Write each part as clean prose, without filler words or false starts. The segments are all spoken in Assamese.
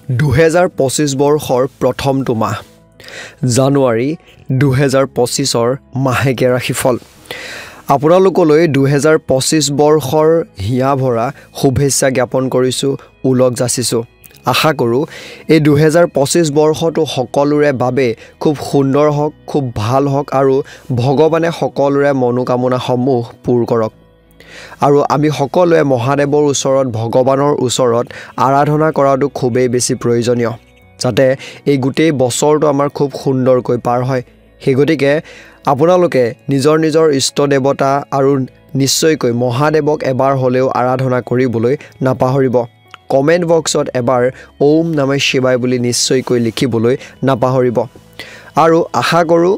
2025 বৰ্ষৰ প্ৰথমটো মাহ জানুৱাৰী 2025ৰ মাহেকীয়া ৰাশিফল আপোনালোকলৈ 2025 বৰ্ষৰ হিয়া ভৰা শুভেচ্ছা জ্ঞাপন কৰিছো উলগ যাচিছো আশা কৰো এই 2025 বৰ্ষটো সকলোৰে বাবে খুব সুন্দৰ হওক খুব ভাল হওক আৰু ভগৱানে সকলোৰে মনোকামনা সমূহ পূৰ কৰক আৰু আমি সকলোৱে মহাদেৱৰ ওচৰত ভগৱানৰ ওচৰত আৰাধনা কৰাটো খুবেই বেছি প্ৰয়োজনীয় যাতে এই গোটেই বছৰটো আমাৰ খুব সুন্দৰকৈ পাৰ হয় হেগতিকে আপোনালোকে নিজৰ নিজৰ ইষ্ট দেৱতা আৰু নিশ্চয়কৈ মহাদেৱক এবাৰ হলেও আৰাধনা কৰিবলৈ নাপাহৰিব কমেন্ট বক্সত এবাৰ ওম নমঃ শিৱায় বুলি নিশ্চয়কৈ লিখিবলৈ নাপাহৰিব আৰু আশা কৰো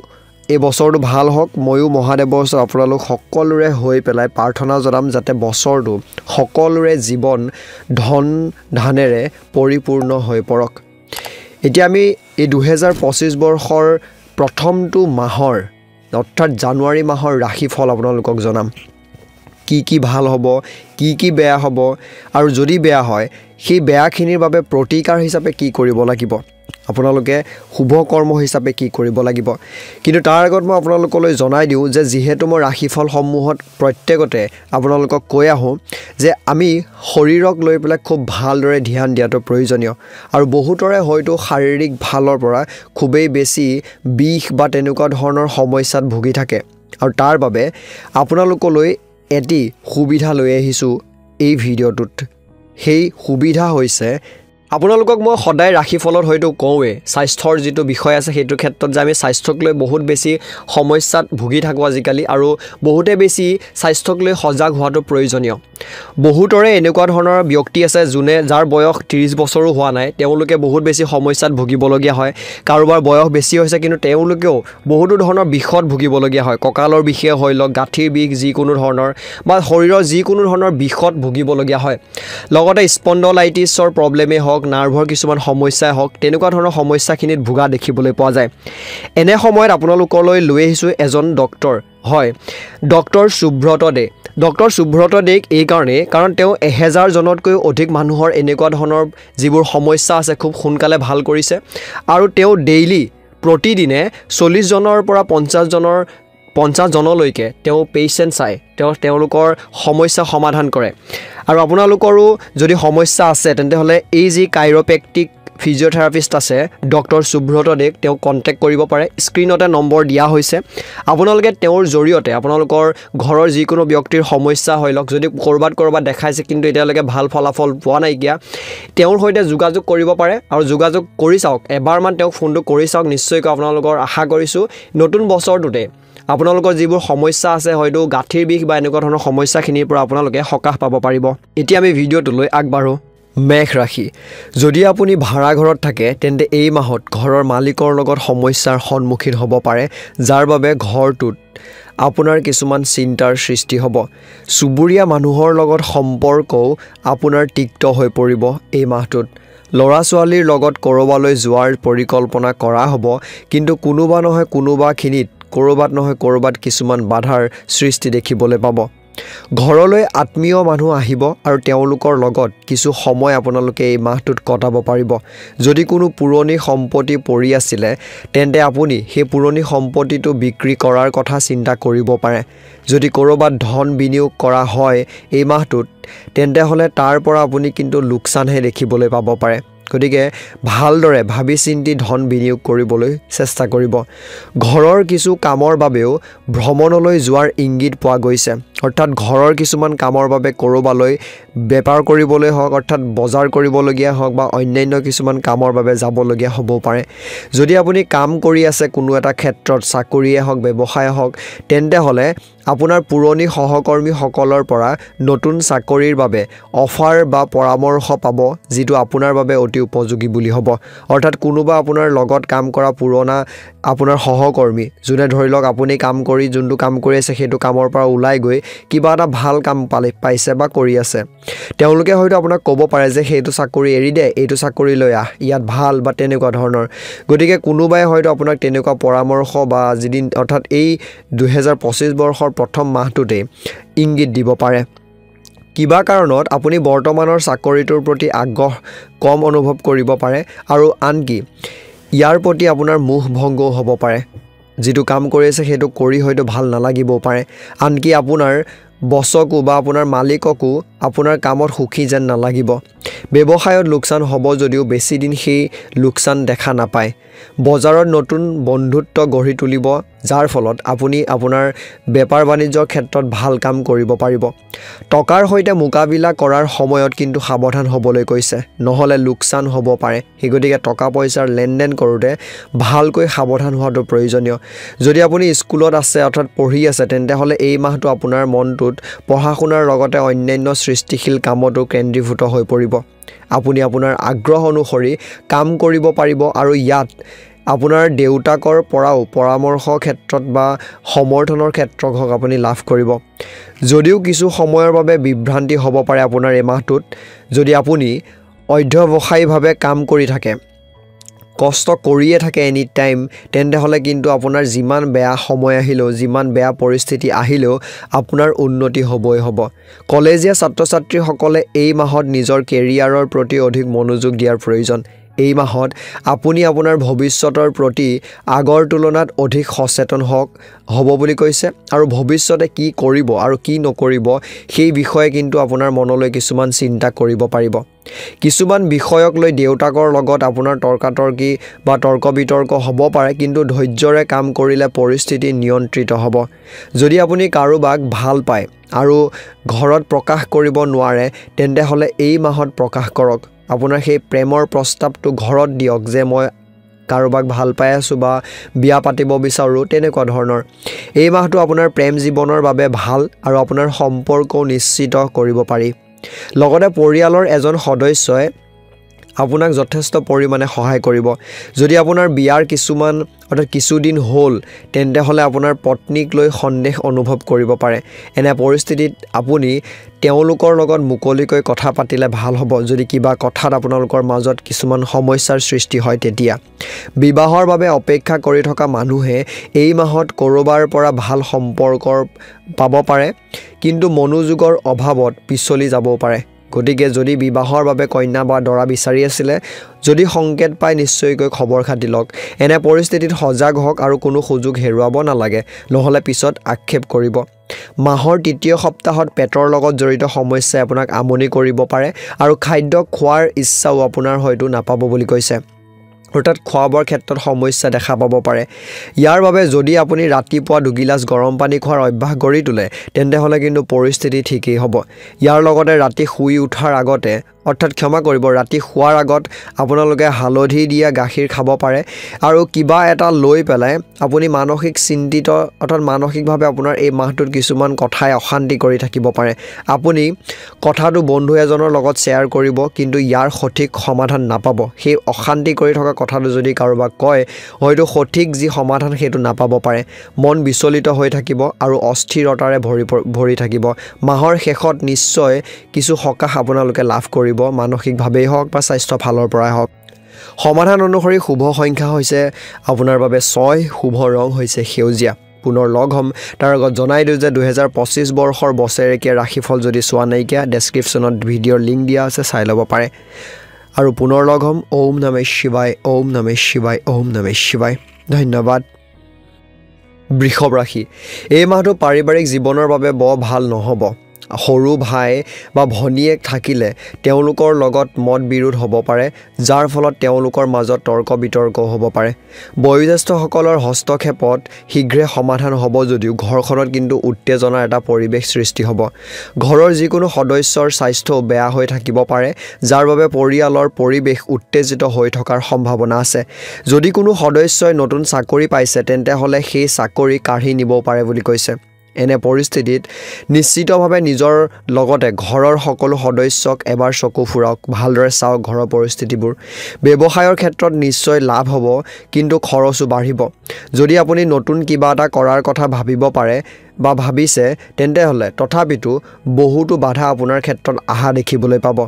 এই বছৰটো ভাল হওক ময়ো মহাদেৱৰ ওচৰত আপোনালোক সকলোৰে হৈ পেলাই প্ৰাৰ্থনা জনাম যাতে বছৰটো সকলোৰে জীৱন ধন ধানেৰে পৰিপূৰ্ণ হৈ পৰক এতিয়া আমি এই 2025 বৰ্ষৰ প্ৰথমটো মাহৰ অৰ্থাৎ জানুৱাৰী মাহৰ ৰাশিফল আপোনালোকক জনাম কি ভাল হ'ব কি বেয়া হ'ব আৰু যদি বেয়া হয় সেই বেয়াখিনিৰ বাবে প্ৰতিকাৰ হিচাপে কি কৰিব লাগিব আপোনালোকে শুভ কৰ্ম হিচাপে কি কৰিব লাগিব কিন্তু তাৰ আগত মই আপোনালোকলৈ জনাই দিওঁ যে যেহেতু মই ৰাশিফল সমূহত প্ৰত্যেকতে আপোনালোকক কৈ আহোঁ যে আমি শৰীৰক লৈ পেলাই খুব ভালদৰে ধ্যান দিয়াটো প্ৰয়োজনীয় আৰু বহুতৰে হয়তো শাৰীৰিক ভালৰ পৰা খুবেই বেছি বিষ বা তেনেকুৱা ধৰণৰ সমস্যাত ভুগি থাকে আৰু তাৰ বাবে আপোনালোকলৈ এটি সুবিধা লৈ আহিছোঁ এই ভিডিঅ'টোত সেই সুবিধা হৈছে আপোনালোকক মই সদায় ৰাশিফলত হয়তো কওঁৱে স্বাস্থ্যৰ যিটো বিষয় আছে সেইটো ক্ষেত্ৰত যে আমি স্বাস্থ্যক লৈ বহুত বেছি সমস্যাত ভুগি থাকোঁ আজিকালি আৰু বহুতে বেছি স্বাস্থ্যক লৈ সজাগ হোৱাটো প্ৰয়োজনীয় বহুতৰে এনেকুৱা ধৰণৰ ব্যক্তি আছে যোনে যাৰ বয়স 30 বছৰো হোৱা নাই তেওঁলোকে বহুত বেছি সমস্যাত ভুগিবলগীয়া হয় কাৰোবাৰ বয়স বেছি হৈছে কিন্তু তেওঁলোকেও বহুতো ধৰণৰ বিষত ভুগিবলগীয়া হয় কঁকালৰ বিষে হৈ লওক গাঁঠিৰ বিষ যিকোনো ধৰণৰ বা শৰীৰৰ যিকোনো ধৰণৰ বিষত ভুগিবলগীয়া হয় লগতে স্পণ্ডলাইটিছৰ প্ৰব্লেমে হওক নাৰ্ভৰ কিছুমান সমস্যাই হওক তেনেকুৱা ধৰণৰ সমস্যাখিনিত ভুগা দেখিবলৈ পোৱা যায় এনে সময়ত আপোনালোকলৈ লৈ আহিছোঁ এজন ডক্টৰ হয় ডক্টৰ সুব্ৰত দে এই কাৰণ তেওঁ 1000 জনতকৈ অধিক মানুহৰ এনেকুৱা ধৰণৰ যিবোৰ সমস্যা আছে খুব সোনকালে ভাল কৰিছে আৰু তেওঁ ডেইলি প্ৰতিদিনে 40 জনৰ পৰা 50 জনলৈকে তেওঁ পেশেন্ট চাই তেওঁলোকৰ সমস্যা সমাধান কৰে আৰু আপোনালোকৰো যদি সমস্যা আছে তেন্তে হলে এই যি কাইৰোপ্ৰেক্টিক ফিজিঅথেৰাপিষ্ট আছে ডক্টৰ সুব্ৰত দেক তেওঁ কন্টেক্ট কৰিব পাৰে স্ক্ৰিনতে নম্বৰ দিয়া হৈছে আপোনালোকে তেওঁৰ জৰিয়তে আপোনালোকৰ ঘৰৰ যিকোনো ব্যক্তিৰ সমস্যা হৈ লওক যদি কৰবাত দেখাইছে কিন্তু এতিয়ালৈকে ভাল ফলাফল পোৱা নাইকিয়া তেওঁৰ সৈতে যোগাযোগ কৰিব পাৰে আৰু যোগাযোগ কৰি চাওক এবাৰমান তেওঁক ফোনটো কৰি চাওক নিশ্চয়কৈ আপোনালোকৰ আশা কৰিছোঁ নতুন বছৰটোতে আপোনালোকৰ যিবোৰ সমস্যা আছে হয়তো গাঁঠিৰ বিষ বা এনেকুৱা ধৰণৰ সমস্যাখিনিৰ পৰা আপোনালোকে সকাহ পাব পাৰিব এতিয়া আমি ভিডিঅ'টোলৈ আগবাঢ়ো মেঘ ৰাশি যদি আপুনি ভাড়া ঘৰত থাকে তেন্তে এই মাহত ঘৰৰ মালিকৰ লগত সমস্যাৰ সন্মুখীন হ'ব পাৰে যাৰ বাবে ঘৰটোত আপোনাৰ কিছুমান চিন্তাৰ সৃষ্টি হ'ব চুবুৰীয়া মানুহৰ লগত সম্পৰ্কও আপোনাৰ তিক্ত হৈ পৰিব এই মাহটোত ল'ৰা ছোৱালীৰ লগত কৰবালৈ যোৱাৰ পৰিকল্পনা কৰা হ'ব কিন্তু কোনোবা নহয় ক'ৰবাত কিছুমান বাধাৰ সৃষ্টি দেখিবলৈ পাব ঘৰলৈ আত্মীয় মানুহ আহিব আৰু তেওঁলোকৰ লগত কিছু সময় আপোনালোকে এই মাহটোত কটাব পাৰিব যদি কোনো পুৰণি সম্পত্তি পৰি আছিলে তেন্তে আপুনি সেই পুৰণি সম্পত্তিটো বিক্ৰী কৰাৰ কথা চিন্তা কৰিব পাৰে যদি ক'ৰবাত ধন বিনিয়োগ কৰা হয় এই মাহটোত তেন্তে হলে তাৰ পৰা আপুনি কিন্তু লোকচানহে দেখিবলৈ পাব পাৰে গতিকে ভালদৰে ভাবি চিন্তি ধন বিনিয়োগ কৰিবলৈ চেষ্টা কৰিব ঘৰৰ কিছু কামৰ বাবেও ভ্ৰমণলৈ যোৱাৰ ইংগিত পোৱা গৈছে অৰ্থাৎ ঘৰৰ কিছুমান কামৰ বাবে কৰবালৈ বেপাৰ কৰিবলৈ হওক অৰ্থাৎ বজাৰ কৰিবলগীয়া হওক বা অন্যান্য কিছুমান কামৰ বাবে যাবলগীয়া হ'ব পাৰে যদি আপুনি কাম কৰি আছে কোনো এটা ক্ষেত্ৰত চাকৰিয়ে হওক ব্যৱসায় হওক তেন্তে হলে আপোনাৰ পুৰণি সহকৰ্মীসকলৰ পৰা নতুন চাকৰিৰ বাবে অফাৰ বা পৰামৰ্শ পাব যিটো আপোনাৰ বাবে অতি উপযোগী বুলি হ'ব অৰ্থাৎ কোনোবা আপোনাৰ লগত কাম কৰা পুৰণা আপোনাৰ সহকৰ্মী যোনে ধৰি লওক আপুনি যোনটো কাম কৰি আছে সেইটো কামৰ পৰা ওলাই গৈ কিবা এটা ভাল কাম পাইছে বা কৰি আছে তেওঁলোকে হয়তো আপোনাক ক'ব পাৰে যে সেইটো চাকৰি এৰি দে এইটো চাকৰি লৈ আহ ইয়াত ভাল বা তেনেকুৱা ধৰণৰ গতিকে কোনোবাই হয়তো আপোনাক তেনেকুৱা পৰামৰ্শ বা যিদিন অৰ্থাৎ এই 2025 বৰ্ষৰ প্ৰথম মাহটোতে ইংগিত দিব পাৰে কিবা কাৰণত আপুনি বৰ্তমানৰ চাকৰিটোৰ প্ৰতি আগ্ৰহ কম অনুভৱ কৰিব পাৰে আৰু আনকি ইয়াৰ প্ৰতি আপোনাৰ মোহ ভংগও হ'ব পাৰে যিটো কাম কৰি আছে সেইটো কৰি হয়তো ভাল নালাগিবও পাৰে আনকি আপোনাৰ বছকো বা আপোনাৰ মালিককো আপোনাৰ কামত সুখী যেন নালাগিব ব্যৱসায়ত লোকচান হ'ব যদিও বেছি দিন সেই লোকচান দেখা নাপায় বজাৰত নতুন বন্ধুত্ব গঢ়ি তুলিব যাৰ ফলত আপুনি আপোনাৰ বেপাৰ বাণিজ্যৰ ক্ষেত্ৰত ভাল কাম কৰিব পাৰিব টকাৰ সৈতে মোকাবিলা কৰাৰ সময়ত কিন্তু সাৱধান হ'বলৈ কৈছে নহলে লোকচান হ'ব পাৰে হেগতিকে টকা পইচাৰ লেনদেন কৰোঁতে ভালকৈ সাৱধান হোৱাটো প্ৰয়োজনীয় যদি আপুনি স্কুলত আছে অৰ্থাৎ পঢ়ি আছে তেন্তে হলে এই মাহটো আপোনাৰ মনটোত পঢ়া-শুনাৰ লগতে অন্যান্য সৃষ্টিশীল কামতো কেন্দ্ৰীভূত হৈ পৰিব আপুনি আপোনাৰ আগ্ৰহ অনুসৰি কাম কৰিব পাৰিব আৰু ইয়াত আপোনাৰ দেউতাকৰ পৰাও পৰামৰ্শ ক্ষেত্ৰত বা সমৰ্থনৰ ক্ষেত্ৰত হওক আপুনি লাভ কৰিব যদিও কিছু সময়ৰ বাবে বিভ্ৰান্তি হ'ব পাৰে আপোনাৰ এই মাহটোত যদি আপুনি অধ্যৱসায়ীভাৱে কাম কৰি থাকে কষ্ট কৰিয়ে থাকে এনি টাইম তেন্তে হলে কিন্তু আপোনাৰ যিমান বেয়া সময় আহিলেও যিমান বেয়া পৰিস্থিতি আহিলেও আপোনাৰ উন্নতি হ'বই হ'ব কলেজীয়া ছাত্ৰ-ছাত্ৰীসকলে এই মাহত নিজৰ কেৰিয়াৰৰ প্ৰতি অধিক মনোযোগ দিয়াৰ প্ৰয়োজন এই মাহত আপুনি আপোনাৰ ভৱিষ্যতৰ প্ৰতি আগৰ তুলনাত অধিক সচেতন হ'ব বুলি কৈছে আৰু ভৱিষ্যতে কি কৰিব আৰু কি নকৰিব সেই বিষয়ে কিন্তু আপোনাৰ মনলৈ কিছুমান চিন্তা কৰিব পাৰিব কিছুমান বিষয়ক লৈ দেউতাকৰ লগত আপোনাৰ তৰ্কাতৰ্কি বা তৰ্ক-বিতৰ্ক হ'ব পাৰে কিন্তু ধৈৰ্যৰে কাম কৰিলে পৰিস্থিতি নিয়ন্ত্ৰিত হ'ব যদি আপুনি কাৰোবাক ভাল পায় আৰু ঘৰত প্ৰকাশ কৰিব নোৱাৰে তেন্তে হলে এই মাহত প্ৰকাশ কৰক আপোনাৰ সেই প্ৰেমৰ প্ৰস্তাৱটো ঘৰত দিয়ক যে মই কাৰোবাক ভাল পাই আছো বা বিয়া পাতিব বিচাৰো তেনেকুৱা ধৰণৰ এই মাহটো আপোনাৰ প্ৰেম জীৱনৰ বাবে ভাল আৰু আপোনাৰ সম্পৰ্কও নিশ্চিত কৰিব পাৰি লগতে পৰিয়ালৰ এজন সদস্যই আপোনাক যথেষ্ট পৰিমাণে সহায় কৰিব যদি আপোনাৰ বিয়াৰ কিছুদিন হ'ল তেন্তে হলে আপোনাৰ পত্নীক লৈ সন্দেহ অনুভৱ কৰিব পাৰে এনে পৰিস্থিতিত আপুনি তেওঁলোকৰ লগত মুকলিকৈ কথা পাতিলে ভাল হ'ব যদি কিবা কথাত আপোনালোকৰ মাজত কিছুমান সমস্যাৰ সৃষ্টি হয় তেতিয়া বিবাহৰ বাবে অপেক্ষা কৰি থকা মানুহে এই মাহত কৰবাৰ পৰা ভাল সম্পৰ্ক পাব পাৰে কিন্তু মনোযোগৰ অভাৱত পিছলি যাবও পাৰে গতিকে যদি বিবাহৰ বাবে কন্যা বা দৰা বিচাৰি আছিল যদি সংকেত পায় নিশ্চয়কৈ খবৰ খাতি লওক এনে পৰিস্থিতিত সজাগ হওক আৰু কোনো সুযোগ হেৰুৱাব নালাগে নহলে পিছত আক্ষেপ কৰিব মাহৰ তৃতীয় সপ্তাহত পেটৰ লগত জড়িত সমস্যাই আপোনাক আমনি কৰিব পাৰে আৰু খাদ্য খোৱাৰ ইচ্ছাও আপোনাৰ হয়তো নাপাব বুলি কৈছে অৰ্থাৎ খোৱাবৰ ক্ষেত্ৰত সমস্যা দেখা পাব পাৰে ইয়াৰ বাবে যদি আপুনি ৰাতিপুৱা দুগিলাচ গৰম পানী খোৱাৰ অভ্যাস গঢ়ি তোলে তেন্তে হলে কিন্তু পৰিস্থিতি ঠিকই হ'ব ইয়াৰ লগতে ৰাতি শুই উঠাৰ আগতে অৰ্থাৎ ক্ষমা কৰিব ৰাতি শুৱাৰ আগত আপোনালোকে হালধি দিয়া গাখীৰ খাব পাৰে আৰু কিবা এটা লৈ পেলাই আপুনি মানসিক চিন্তিত অৰ্থাৎ মানসিকভাৱে আপোনাৰ এই মাহটোত কিছুমান কথাই অশান্তি কৰি থাকিব পাৰে আপুনি কথাটো বন্ধু এজনৰ লগত শ্বেয়াৰ কৰিব কিন্তু ইয়াৰ সঠিক সমাধান নাপাব সেই অশান্তি কৰি থকা কথাটো যদি কাৰোবাক কয় হয়তো সঠিক যি সমাধান সেইটো নাপাব পাৰে মন বিচলিত হৈ থাকিব আৰু অস্থিৰতাৰে ভৰি থাকিব মাহৰ শেষত নিশ্চয় কিছু সকাহ আপোনালোকে লাভ কৰিব মানসিকভাৱেই হওক বা স্বাস্থ্য ফালৰ পৰাই হওক সমাধান অনুসৰি শুভ সংখ্যা হৈছে আপোনাৰ বাবে 6 শুভ ৰং হৈছে সেউজীয়া পুনৰ লগ হ'ম তাৰ আগত জনাই দিওঁ যে 2025 বৰ্ষৰ বছৰেকীয়া ৰাশিফল যদি চোৱা নাইকিয়া ডেছক্ৰিপশ্যনত ভিডিঅ'ৰ লিংক দিয়া আছে চাই ল'ব পাৰে আৰু পুনৰ লগ হ'ম ওম নমঃ শিৱায় ওম নমঃ শিৱায় ওম নমঃ শিৱায় ধন্যবাদ বৃষভ ৰাশি এই মাহটো পাৰিবাৰিক জীৱনৰ বাবে বৰ ভাল নহ'ব সৰু ভাই বা ভনীয়েক থাকিলে তেওঁলোকৰ লগত মত বিৰোধ হ'ব পাৰে যাৰ ফলত তেওঁলোকৰ মাজত তৰ্ক বিতৰ্ক হ'ব পাৰে বয়োজ্যেষ্ঠসকলৰ হস্তক্ষেপত শীঘ্ৰে সমাধান হ'ব যদিও ঘৰখনত কিন্তু উত্তেজনাৰ এটা পৰিৱেশ সৃষ্টি হ'ব ঘৰৰ যিকোনো সদস্যৰ স্বাস্থ্য বেয়া হৈ থাকিব পাৰে যাৰ বাবে পৰিয়ালৰ পৰিৱেশ উত্তেজিত হৈ থকাৰ সম্ভাৱনা আছে যদি কোনো সদস্যই নতুন চাকৰি পাইছে তেন্তে হলে সেই চাকৰি কাঢ়ি নিব পাৰে বুলি কৈছে এনে পৰিস্থিতিত নিশ্চিতভাৱে নিজৰ লগতে ঘৰৰ সকলো সদস্যক এবাৰ চকু ফুৰাওক ভালদৰে চাওক ঘৰৰ পৰিস্থিতিবোৰ ব্যৱসায়ৰ ক্ষেত্ৰত নিশ্চয় লাভ হ'ব কিন্তু খৰচো বাঢ়িব যদি আপুনি নতুন কিবা এটা কৰাৰ কথা ভাবিব পাৰে বা ভাবিছে তেন্তে হলে তথাপিতো বহুতো বাধা আপোনাৰ ক্ষেত্ৰত আহা দেখিবলৈ পাব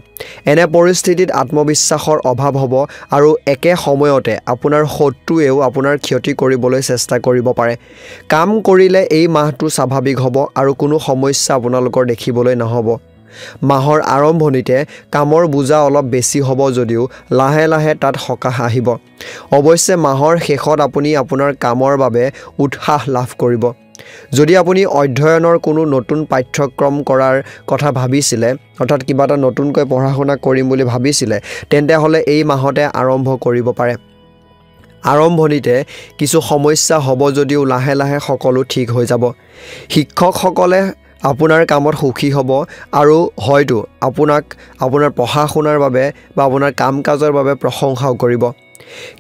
এনে পৰিস্থিতিত আত্মবিশ্বাসৰ অভাৱ হ'ব আৰু একে সময়তে আপোনাৰ শত্ৰুৱেও আপোনাৰ ক্ষতি কৰিবলৈ চেষ্টা কৰিব পাৰে কাম কৰিলে এই মাহটো স্বাভাৱিক হ'ব আৰু কোনো সমস্যা আপোনালোকৰ দেখিবলৈ নহ'ব মাহৰ আৰম্ভণিতে কামৰ বোজা অলপ বেছি হ'ব যদিও লাহে লাহে তাত সকাহ আহিব। অৱশ্যে মাহৰ শেষত আপুনি আপোনাৰ কামৰ বাবে উৎসাহ লাভ কৰিব। যদি আপুনি অধ্যয়নৰ কোনো নতুন পাঠ্যক্ৰম কৰাৰ কথা ভাবিছিলে, অৰ্থাৎ কিবা এটা নতুনকৈ পঢ়া শুনা কৰিম বুলি ভাবিছিলে, তেন্তে হ'লে এই মাহতে আৰম্ভ কৰিব পাৰে। আৰম্ভণিতে কিছু সমস্যা হ'ব যদিও লাহে লাহে সকলো ঠিক হৈ যাব। শিক্ষকসকলে আপোনাৰ কামত সুখী হ'ব আৰু হয়তো আপোনাক আপোনাৰ পঢ়া শুনাৰ বাবে বা আপোনাৰ কাম কাজৰ বাবে প্ৰশংসাও কৰিব।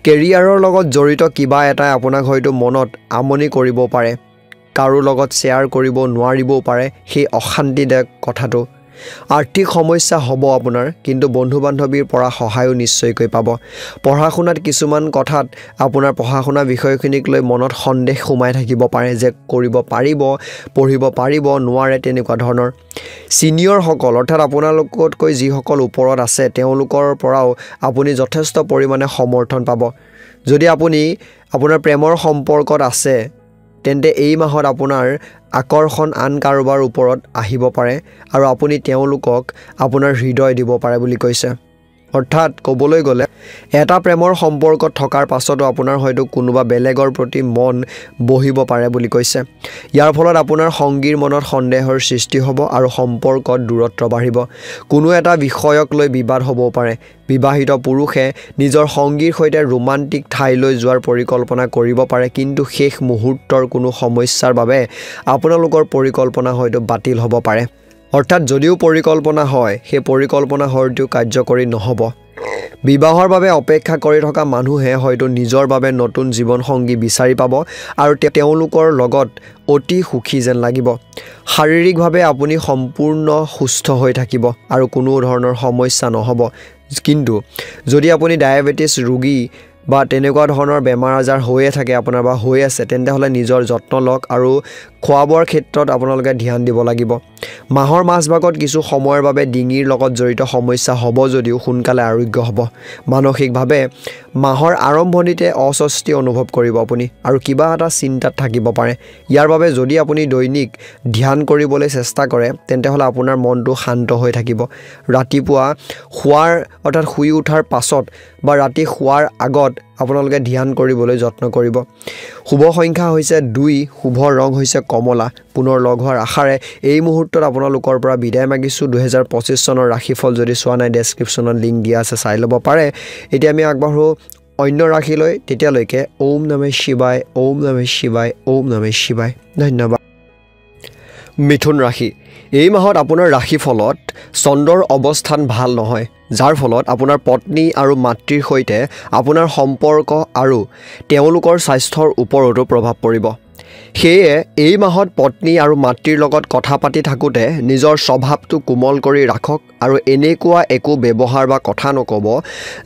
কেৰিয়াৰৰ লগত জড়িত কিবা এটাই আপোনাক হয়তো মনত আমনি কৰিব পাৰে। কাৰো লগত শ্বেয়াৰ কৰিব নোৱাৰিবও পাৰে সেই অশান্তিদায়ক কথাটো। আৰ্থিক সমস্যা হ'ব আপোনাৰ, কিন্তু বন্ধু বান্ধৱীৰ পৰা সহায়ো নিশ্চয়কৈ পাব। পঢ়া শুনাত কিছুমান কথাত আপোনাৰ পঢ়া শুনা বিষয়খিনিক লৈ মনত সন্দেহ সোমাই থাকিব পাৰে যে কৰিব পাৰিব, পঢ়িব পাৰিব, নোৱাৰে, তেনেকুৱা ধৰণৰ। ছিনিয়ৰসকল অৰ্থাৎ আপোনালোকতকৈ যিসকল ওপৰত আছে তেওঁলোকৰ পৰাও আপুনি যথেষ্ট পৰিমাণে সমৰ্থন পাব। যদি আপুনি আপোনাৰ প্ৰেমৰ সম্পৰ্কত আছে তেন্তে এই মাহত আপোনাৰ আকৰ্ষণ আন কাৰোবাৰ ওপৰত আহিব পাৰে আৰু আপুনি তেওঁলোকক আপোনাৰ হৃদয় দিব পাৰে বুলি কৈছে। অৰ্থাৎ ক'বলৈ গ'লে এটা প্ৰেমৰ সম্পৰ্কত থকাৰ পাছতো আপোনাৰ হয়তো কোনোবা বেলেগৰ প্ৰতি মন বহিব পাৰে বুলি কৈছে। ইয়াৰ ফলত আপোনাৰ সংগীৰ মনত সন্দেহৰ সৃষ্টি হ'ব আৰু সম্পৰ্কত দূৰত্ব বাঢ়িব। কোনো এটা বিষয়ক লৈ বিবাদ হ'বও পাৰে। বিবাহিত পুৰুষে নিজৰ সংগীৰ সৈতে ৰোমান্টিক ঠাইলৈ যোৱাৰ পৰিকল্পনা কৰিব পাৰে, কিন্তু শেষ মুহূৰ্তৰ কোনো সমস্যাৰ বাবে আপোনালোকৰ পৰিকল্পনা হয়তো বাতিল হ'ব পাৰে। অৰ্থাৎ যদিও পৰিকল্পনা হয়, সেই পৰিকল্পনা হয়তো কাৰ্যকৰী নহ'ব। বিবাহৰ বাবে অপেক্ষা কৰি থকা মানুহে হয়তো নিজৰ বাবে নতুন জীৱনসংগী বিচাৰি পাব আৰু তেওঁলোকৰ লগত অতি সুখী যেন লাগিব। শাৰীৰিকভাৱে আপুনি সম্পূৰ্ণ সুস্থ হৈ থাকিব আৰু কোনো ধৰণৰ সমস্যা নহ'ব। কিন্তু যদি আপুনি ডায়েবেটিছ ৰোগী বা তেনেকুৱা ধৰণৰ বেমাৰ আজাৰ হৈয়ে থাকে আপোনাৰ বা হৈ আছে, তেন্তে হ'লে নিজৰ যত্ন লওক আৰু খোৱা বোৱাৰ ক্ষেত্ৰত আপোনালোকে ধ্যান দিব লাগিব। মাহৰ মাজভাগত কিছু সময়ৰ বাবে ডিঙিৰ লগত জড়িত সমস্যা হ'ব যদিও সোনকালে আৰোগ্য হ'ব। মানসিকভাৱে মাহৰ আৰম্ভণিতে অস্বস্তি অনুভৱ কৰিব আপুনি আৰু কিবা এটা চিন্তাত থাকিব পাৰে। ইয়াৰ বাবে যদি আপুনি দৈনিক ধ্যান কৰিবলৈ চেষ্টা কৰে তেন্তে হ'লে আপোনাৰ মনটো শান্ত হৈ থাকিব। ৰাতিপুৱা শুই উঠাৰ পাছত বা ৰাতি শোৱাৰ আগত আপোনালোকে ধ্যান কৰিবলৈ যত্ন কৰিব। শুভ সংখ্যা হৈছে 2, শুভ ৰং হৈছে কমলা। পুনৰ লগ হোৱাৰ আশাৰে এই মুহূৰ্তত আপোনালোকৰ পৰা বিদায় মাগিছোঁ। 2025 চনৰ ৰাশিফল যদি চোৱা নাই, ডেছক্ৰিপশ্যনত লিংক দিয়া আছে, চাই ল'ব পাৰে। এতিয়া আমি আগবাঢ়োঁ অন্য ৰাশিলৈ। তেতিয়ালৈকে ওম নমঃ শিৱায়, ওম নমঃ শিৱায়, ওম নমঃ শিৱায়। ধন্যবাদ। মিথুন ৰাশি। এই মাহত আপোনাৰ ৰাশিফলত চন্দ্ৰৰ অৱস্থান ভাল নহয়, যাৰ ফলত আপোনাৰ পত্নী আৰু মাতৃৰ সৈতে আপোনাৰ সম্পৰ্ক আৰু তেওঁলোকৰ স্বাস্থ্যৰ ওপৰতো প্ৰভাৱ পৰিব। সেয়ে এই মাহত পত্নী আৰু মাতৃৰ লগত কথা পাতি থাকোঁতে নিজৰ স্বভাৱটো কোমল কৰি ৰাখক আৰু এনেকুৱা একো ব্যৱহাৰ বা কথা নক'ব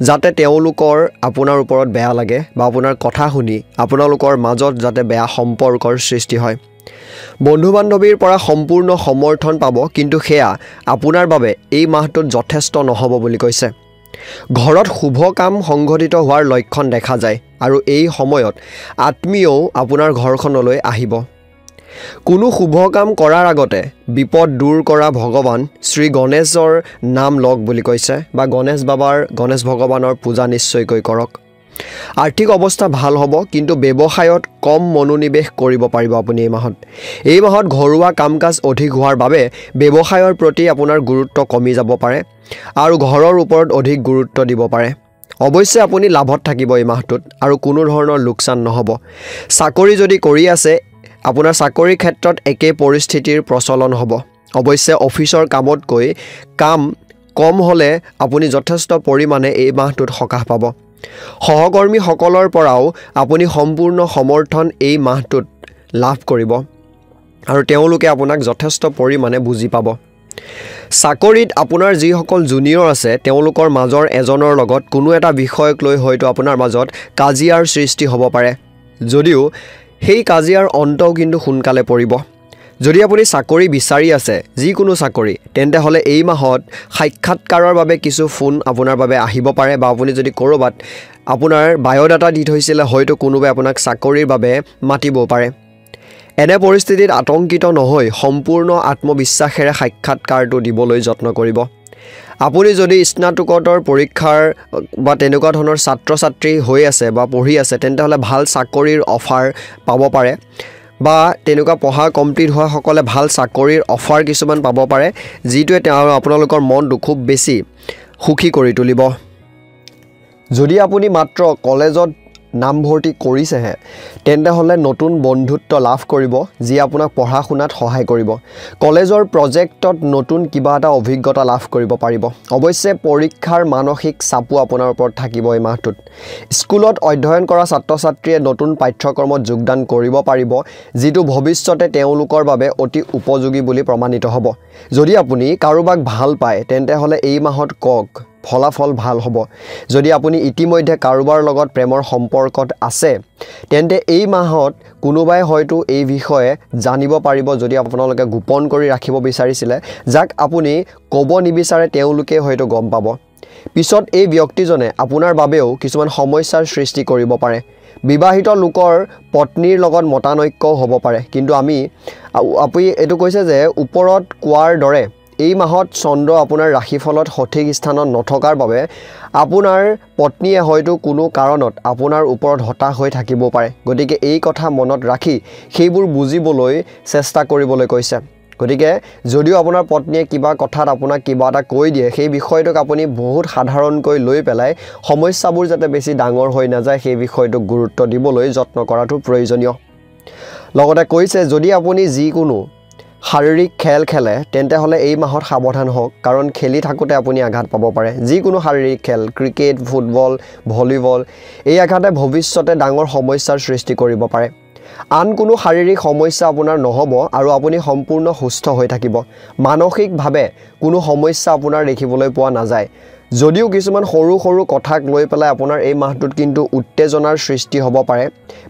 যাতে তেওঁলোকৰ আপোনাৰ ওপৰত বেয়া লাগে বা আপোনাৰ কথা শুনি আপোনালোকৰ মাজত যাতে বেয়া সম্পৰ্কৰ সৃষ্টি হয়। বন্ধু বান্ধৱীৰ পৰা সম্পূৰ্ণ সমৰ্থন পাব, কিন্তু সেয়া আপোনাৰ বাবে এই মাহটোত যথেষ্ট নহ'ব বুলি কৈছে। ঘৰত শুভ কাম সংঘটিত হোৱাৰ লক্ষণ দেখা যায় আৰু এই সময়ত আত্মীয়ও আপোনাৰ ঘৰখনলৈ আহিব। কোনো শুভ কাম কৰাৰ আগতে বিপদ দূৰ কৰা ভগৱান শ্ৰী গণেশৰ নাম লওক বুলি কৈছে বা গণেশ ভগৱানৰ পূজা নিশ্চয়কৈ কৰক। আৰ্থিক অৱস্থা ভাল হ'ব, কিন্তু ব্যৱসায়ত কম মনোনিৱেশ কৰিব পাৰিব আপুনি এই মাহত। এই মাহত ঘৰুৱা কাম কাজ অধিক হোৱাৰ বাবে ব্যৱসায়ৰ প্ৰতি আপোনাৰ গুৰুত্ব কমি যাব পাৰে আৰু ঘৰৰ ওপৰত অধিক গুৰুত্ব দিব পাৰে। অৱশ্যে আপুনি লাভত থাকিব এই মাহটোত আৰু কোনো ধৰণৰ লোকচান নহ'ব। চাকৰি যদি কৰি আছে, আপোনাৰ চাকৰিৰ ক্ষেত্ৰত একে পৰিস্থিতিৰ প্ৰচলন হ'ব। অৱশ্যে অফিচৰ কামতকৈ কাম কম হ'লে আপুনি যথেষ্ট পৰিমাণে এই মাহটোত সকাহ পাব। সহকৰ্মীসকলৰ পৰাও আপুনি সম্পূৰ্ণ সমৰ্থন এই মাহটোত লাভ কৰিব আৰু তেওঁলোকে আপোনাক যথেষ্ট পৰিমাণে বুজি পাব। চাকৰিত আপোনাৰ যিসকল জুনিয়ৰ আছে তেওঁলোকৰ মাজৰ এজনৰ লগত কোনো এটা বিষয়ক লৈ হয়তো আপোনাৰ মাজত কাজিয়াৰ সৃষ্টি হ'ব পাৰে, যদিও সেই কাজিয়াৰ অন্তও কিন্তু সোনকালে পৰিব। যদি আপুনি চাকৰি বিচাৰি আছে, যিকোনো চাকৰি, তেন্তে হ'লে এই মাহত সাক্ষাৎকাৰৰ বাবে কিছু ফোন আপোনাৰ বাবে আহিব পাৰে বা আপুনি যদি ক'ৰবাত আপোনাৰ বায়'ডাটা দি থৈছিলে হয়তো কোনোবাই আপোনাক চাকৰিৰ বাবে মাতিব পাৰে। এনে পৰিস্থিতিত আতংকিত নহৈ সম্পূৰ্ণ আত্মবিশ্বাসেৰে সাক্ষাৎকাৰটো দিবলৈ যত্ন কৰিব। আপুনি যদি স্নাতকোত্তৰ পৰীক্ষাৰ বা তেনেকুৱা ধৰণৰ ছাত্ৰ ছাত্ৰী হৈ আছে বা পঢ়ি আছে তেন্তে হ'লে ভাল চাকৰিৰ অফাৰ পাব পাৰে বা তেনেকুৱা পঢ়া কমপ্লিট হোৱা সকলে ভাল চাকৰিৰ অফাৰ কিছুমান পাব পাৰে যিটোৱে আপোনালোকৰ মনটো খুব বেছি সুখী কৰি তুলিব। যদি আপুনি মাত্ৰ কলেজত নামভৰ্তি কৰিছেহে তেন্তে হ'লে নতুন বন্ধুত্ব লাভ কৰিব যি আপোনাক পঢ়া শুনাত সহায় কৰিব। কলেজৰ প্ৰজেক্টত নতুন কিবা এটা অভিজ্ঞতা লাভ কৰিব পাৰিব। অৱশ্যে পৰীক্ষাৰ মানসিক চাপো আপোনাৰ ওপৰত থাকিব এই মাহটোত। স্কুলত অধ্যয়ন কৰা ছাত্ৰ ছাত্ৰীয়ে নতুন পাঠ্যক্ৰমত যোগদান কৰিব পাৰিব যিটো ভৱিষ্যতে তেওঁলোকৰ বাবে অতি উপযোগী বুলি প্ৰমাণিত হ'ব। যদি আপুনি কাৰোবাক ভাল পায় তেন্তে হ'লে এই মাহত কওক ফলাফল ভাল হ'ব। যদি আপুনি ইতিমধ্যে কাৰোবাৰ লগত প্ৰেমৰ সম্পৰ্কত আছে তেন্তে এই মাহত কোনোবাই হয়তো এই বিষয়ে জানিব পাৰিব যদি আপোনালোকে গোপন কৰি ৰাখিব বিচাৰিছিলে যাক আপুনি ক'ব নিবিচাৰে তেওঁলোকে হয়তো গম পাব। পিছত এই ব্যক্তিজনে আপোনাৰ বাবেও কিছুমান সমস্যাৰ সৃষ্টি কৰিব পাৰে। বিবাহিত লোকৰ পত্নীৰ লগত মতানৈক্যও হ'ব পাৰে। কিন্তু আপুনি এইটো কৈছে যে ওপৰত কোৱাৰ দৰে এই মাহত চন্দ্ৰ আপোনাৰ ৰাশিফলত সঠিক স্থানত নথকাৰ বাবে আপোনাৰ পত্নীয়ে হয়তো কোনো কাৰণত আপোনাৰ ওপৰত হতাশ হৈ থাকিব পাৰে। গতিকে এই কথা মনত ৰাখি সেইবোৰ বুজিবলৈ চেষ্টা কৰিবলৈ কৈছে। গতিকে যদিও আপোনাৰ পত্নীয়ে কিবা কথাত আপোনাক কিবা এটা কৈ দিয়ে সেই বিষয়টোক আপুনি বহুত সাধাৰণকৈ লৈ পেলাই সমস্যাবোৰ যাতে বেছি ডাঙৰ হৈ নাযায় সেই বিষয়টোক গুৰুত্ব দিবলৈ যত্ন কৰাটো প্ৰয়োজনীয়। লগতে কৈছে যদি আপুনি যিকোনো শাৰীৰিক খেল খেলে তেন্তে হ'লে এই মাহত সাৱধান হওক কাৰণ খেলি থাকোঁতে আপুনি আঘাত পাব পাৰে। যিকোনো শাৰীৰিক খেল ক্ৰিকেট ফুটবল ভলীবল এই আঘাতে ভৱিষ্যতে ডাঙৰ সমস্যাৰ সৃষ্টি কৰিব পাৰে। আন কোনো শাৰীৰিক সমস্যা আপোনাৰ নহ'ব আৰু আপুনি সম্পূৰ্ণ সুস্থ হৈ থাকিব। মানসিকভাৱে কোনো সমস্যা আপোনাৰ দেখিবলৈ পোৱা নাযায়। যদিও কিছুমান সৰু সৰু কথাক লৈ পেলাই আপোনাৰ এই মাহটোত কিন্তু উত্তেজনাৰ সৃষ্টি হ'ব পাৰে।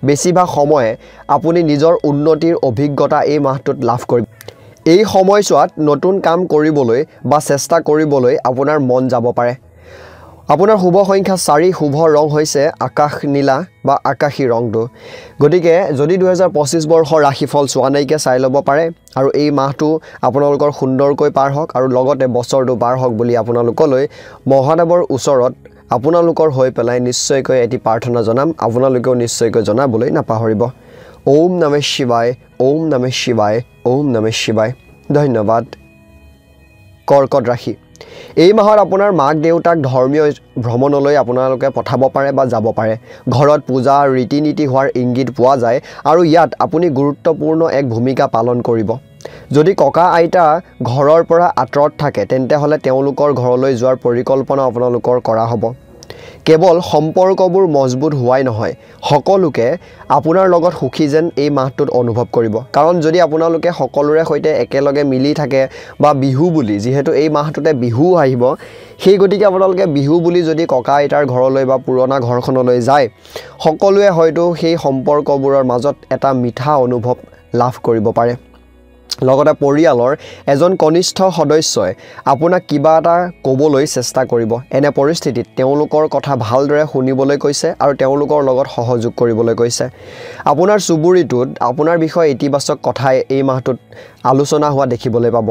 বেছিভাগ সময়ে আপুনি নিজৰ উন্নতিৰ অভিজ্ঞতা এই মাহটোত লাভ কৰিব। এই সময়ছোৱাত নতুন কাম কৰিবলৈ বা চেষ্টা কৰিবলৈ আপোনাৰ মন যাব পাৰে। আপোনাৰ শুভ সংখ্যা 4 শুভ ৰং হৈছে আকাশ নীলা বা আকাশী ৰংটো। গতিকে যদি 2025 বৰ্ষৰ ৰাশিফল চোৱা নাইকিয়া চাই ল'ব পাৰে আৰু এই মাহটো আপোনালোকৰ সুন্দৰকৈ পাৰ হওক আৰু লগতে বছৰটো পাৰ হওক বুলি আপোনালোকলৈ মহাদেৱৰ ওচৰত আপোনালোকৰ হৈ পেলাই নিশ্চয়কৈ এটি প্ৰাৰ্থনা জনাম। আপোনালোকেও নিশ্চয়কৈ জনাবলৈ নাপাহৰিব। ওম নমঃ শিৱায় ওম নমঃ শিৱায় ওম নমঃ শিৱায়। ধন্যবাদ। কৰ্কট ৰাশি এই মাহত আপোনাৰ মাক দেউতাক ধৰ্মীয় ভ্ৰমণলৈ আপোনালোকে পঠাব পাৰে বা যাব পাৰে। ঘৰত পূজা ৰীতি নীতি হোৱাৰ ইংগিত পোৱা যায় আৰু ইয়াত আপুনি গুৰুত্বপূৰ্ণ এক ভূমিকা পালন কৰিব। যদি ককা আইতা ঘৰৰ পৰা আঁতৰত থাকে তেন্তে হ'লে তেওঁলোকৰ ঘৰলৈ যোৱাৰ পৰিকল্পনা আপোনালোকৰ কৰা হ'ব। কেৱল সম্পৰ্কবোৰ মজবুত হোৱাই নহয় সকলোকে আপোনাৰ লগত সুখী যেন এই মাহটোত অনুভৱ কৰিব। কাৰণ যদি আপোনালোকে সকলোৰে সৈতে একেলগে মিলি থাকে বা বিহু বুলি যিহেতু এই মাহটোতে বিহু আহিব সেই গতিকে আপোনালোকে বিহু বুলি যদি ককা আইতাৰ ঘৰলৈ বা পুৰণা ঘৰখনলৈ যায় সকলোৱে হয়তো সেই সম্পৰ্কবোৰৰ মাজত এটা মিঠা অনুভৱ লাভ কৰিব পাৰে। লগতে পৰিয়ালৰ এজন কনিষ্ঠ সদস্যই আপোনাক কিবা এটা ক'বলৈ চেষ্টা কৰিব। এনে পৰিস্থিতিত তেওঁলোকৰ কথা ভালদৰে শুনিবলৈ কৈছে আৰু তেওঁলোকৰ লগত সহযোগ কৰিবলৈ কৈছে। আপোনাৰ চুবুৰীটোত আপোনাৰ বিষয়ে ইতিবাচক কথাই এই মাহটোত আলোচনা হোৱা দেখিবলৈ পাব।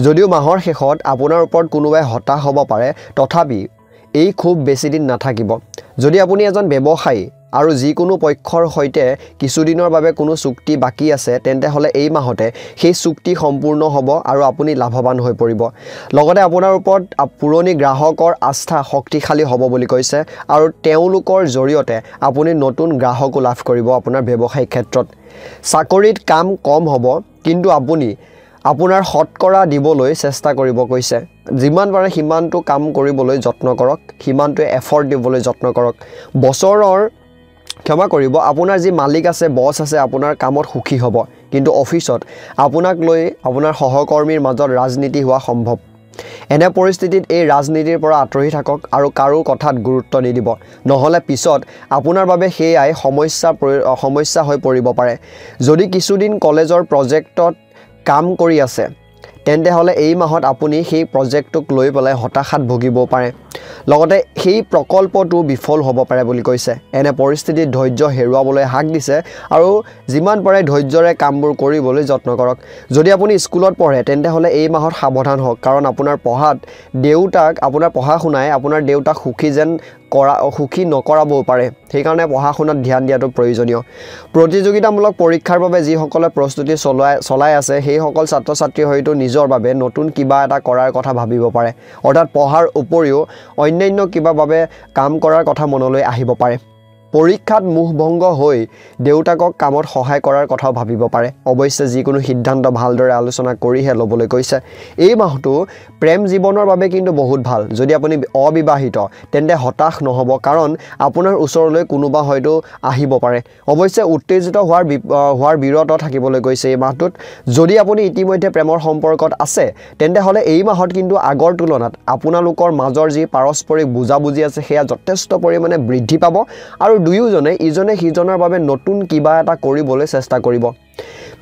যদিও মাহৰ শেষত আপোনাৰ ওপৰত কোনোবাই হতাশ হ'ব পাৰে তথাপি এই খুব বেছি দিন নাথাকিব। যদি আপুনি এজন ব্যৱসায়ী আৰু যিকোনো পক্ষৰ সৈতে কিছুদিনৰ বাবে কোনো চুক্তি বাকী আছে তেন্তে হ'লে এই মাহতে সেই চুক্তি সম্পূৰ্ণ হ'ব আৰু আপুনি লাভৱান হৈ পৰিব। লগতে আপোনাৰ ওপৰত পুৰণি গ্ৰাহকৰ আস্থা শক্তিশালী হ'ব বুলি কৈছে আৰু তেওঁলোকৰ জৰিয়তে আপুনি নতুন গ্ৰাহকো লাভ কৰিব। আপোনাৰ ব্যৱসায়িক ক্ষেত্ৰত চাকৰিত কাম কম হ'ব কিন্তু আপুনি আপোনাৰ শতকৰা দিবলৈ চেষ্টা কৰিব কৈছে। যিমান পাৰে সিমানটো কাম কৰিবলৈ যত্ন কৰক, সিমানটোৱে এফৰ্ট দিবলৈ যত্ন কৰক। বছৰৰ ক্ষমা কৰিব আপোনাৰ যি মালিক আছে বছ আছে আপোনাৰ কামত সুখী হ'ব কিন্তু অফিচত আপোনাক লৈ আপোনাৰ সহকৰ্মীৰ মাজত ৰাজনীতি হোৱা সম্ভৱ। এনে পৰিস্থিতিত এই ৰাজনীতিৰ পৰা আঁতৰি থাকক আৰু কাৰো কথাত গুৰুত্ব নিদিব নহ'লে পিছত আপোনাৰ বাবে সেয়াই সমস্যা হৈ পৰিব পাৰে। যদি কিছুদিন কলেজৰ প্ৰজেক্টত কাম কৰি আছে তেন্তে হ'লে এই মাহত আপুনি সেই প্ৰজেক্টটোক লৈ পেলাই হতাশাত ভুগিব পাৰে। লগতে সেই প্ৰকল্পটো বিফল হ'ব পাৰে বুলি কৈছে এনে পৰিস্থিতিত ধৈৰ্য হেৰুৱাবলৈ হাক দিছে আৰু যিমান পাৰে ধৈৰ্যৰে কামবোৰ কৰিবলৈ যত্ন কৰক যদি আপুনি স্কুলত পঢ়ে তেন্তে হলে এই মাহত সাৱধান হওক কাৰণ আপোনাৰ পঢ়া শুনাই আপোনাৰ দেউতাক সুখী নকৰাবও পাৰে সেইকাৰণে পঢ়া শুনাত ধ্যান দিয়াটো প্ৰয়োজনীয় প্ৰতিযোগিতামূলক পৰীক্ষাৰ বাবে যিসকলে প্ৰস্তুতি চলাই আছে সেই সকল ছাত্ৰ ছাত্ৰী হয়তো নিজৰ বাবে নতুন কিবা এটা কৰাৰ কথা ভাবিব পাৰে অৰ্থাৎ পঢ়াৰ উপৰিও অন্যান্য কিবা বাবে কাম কৰাৰ কথা মনলৈ আহিব পাৰে পৰীক্ষাত মুখভংগ হৈ দেউতাকক কামত সহায় কৰাৰ কথাও ভাবিব পাৰে অৱশ্যে যিকোনো সিদ্ধান্ত ভালদৰে আলোচনা কৰিহে ল'বলৈ কৈছে এই মাহটো প্ৰেম জীৱনৰ বাবে কিন্তু বহুত ভাল যদি আপুনি অবিবাহিত তেন্তে হতাশ নহ'ব কাৰণ আপোনাৰ ওচৰলৈ কোনোবা হয়তো আহিব পাৰে অৱশ্যে উত্তেজিত হোৱাৰ বিৰত থাকিবলৈ কৈছে এই মাহটোত যদি আপুনি ইতিমধ্যে প্ৰেমৰ সম্পৰ্কত আছে তেন্তে হলে এই মাহত কিন্তু আগৰ তুলনাত আপোনালোকৰ মাজৰ যি পাৰস্পৰিক বুজাবুজি আছে সেয়া যথেষ্ট পৰিমাণে বৃদ্ধি পাব আৰু দুয়োজনে ইজনে সিজনৰ বাবে নতুন কিবা এটা কৰিবলৈ চেষ্টা কৰিব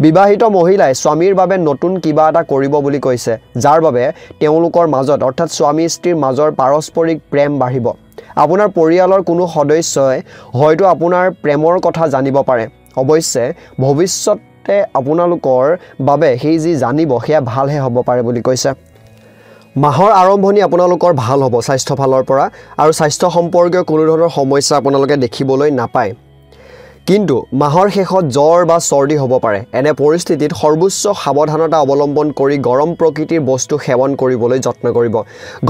বিবাহিত মহিলাই স্বামীৰ বাবে নতুন কিবা এটা কৰিব বুলি কৈছে যাৰ বাবে তেওঁলোকৰ মাজত অৰ্থাৎ স্বামী স্ত্ৰীৰ মাজৰ পাৰস্পৰিক প্ৰেম বাঢ়িব আপোনাৰ পৰিয়ালৰ কোনো সদস্যই হয়তো আপোনাৰ প্ৰেমৰ কথা জানিব পাৰে অৱশ্যে ভৱিষ্যতে আপোনালোকৰ বাবে সেই যি জানিব সেয়া ভালহে হ'ব পাৰে বুলি কৈছে মাহৰ আৰম্ভণি আপোনালোকৰ ভাল হ'ব স্বাস্থ্য ফালৰ পৰা আৰু স্বাস্থ্য সম্পৰ্কীয় কোনো ধৰণৰ সমস্যা আপোনালোকে দেখিবলৈ নাপায় কিন্তু মাহৰ শেষত জ্বৰ বা চৰ্দি হ'ব পাৰে এনে পৰিস্থিতিত সৰ্বোচ্চ সাৱধানতা অৱলম্বন কৰি গৰম প্ৰকৃতিৰ বস্তু সেৱন কৰিবলৈ যত্ন কৰিব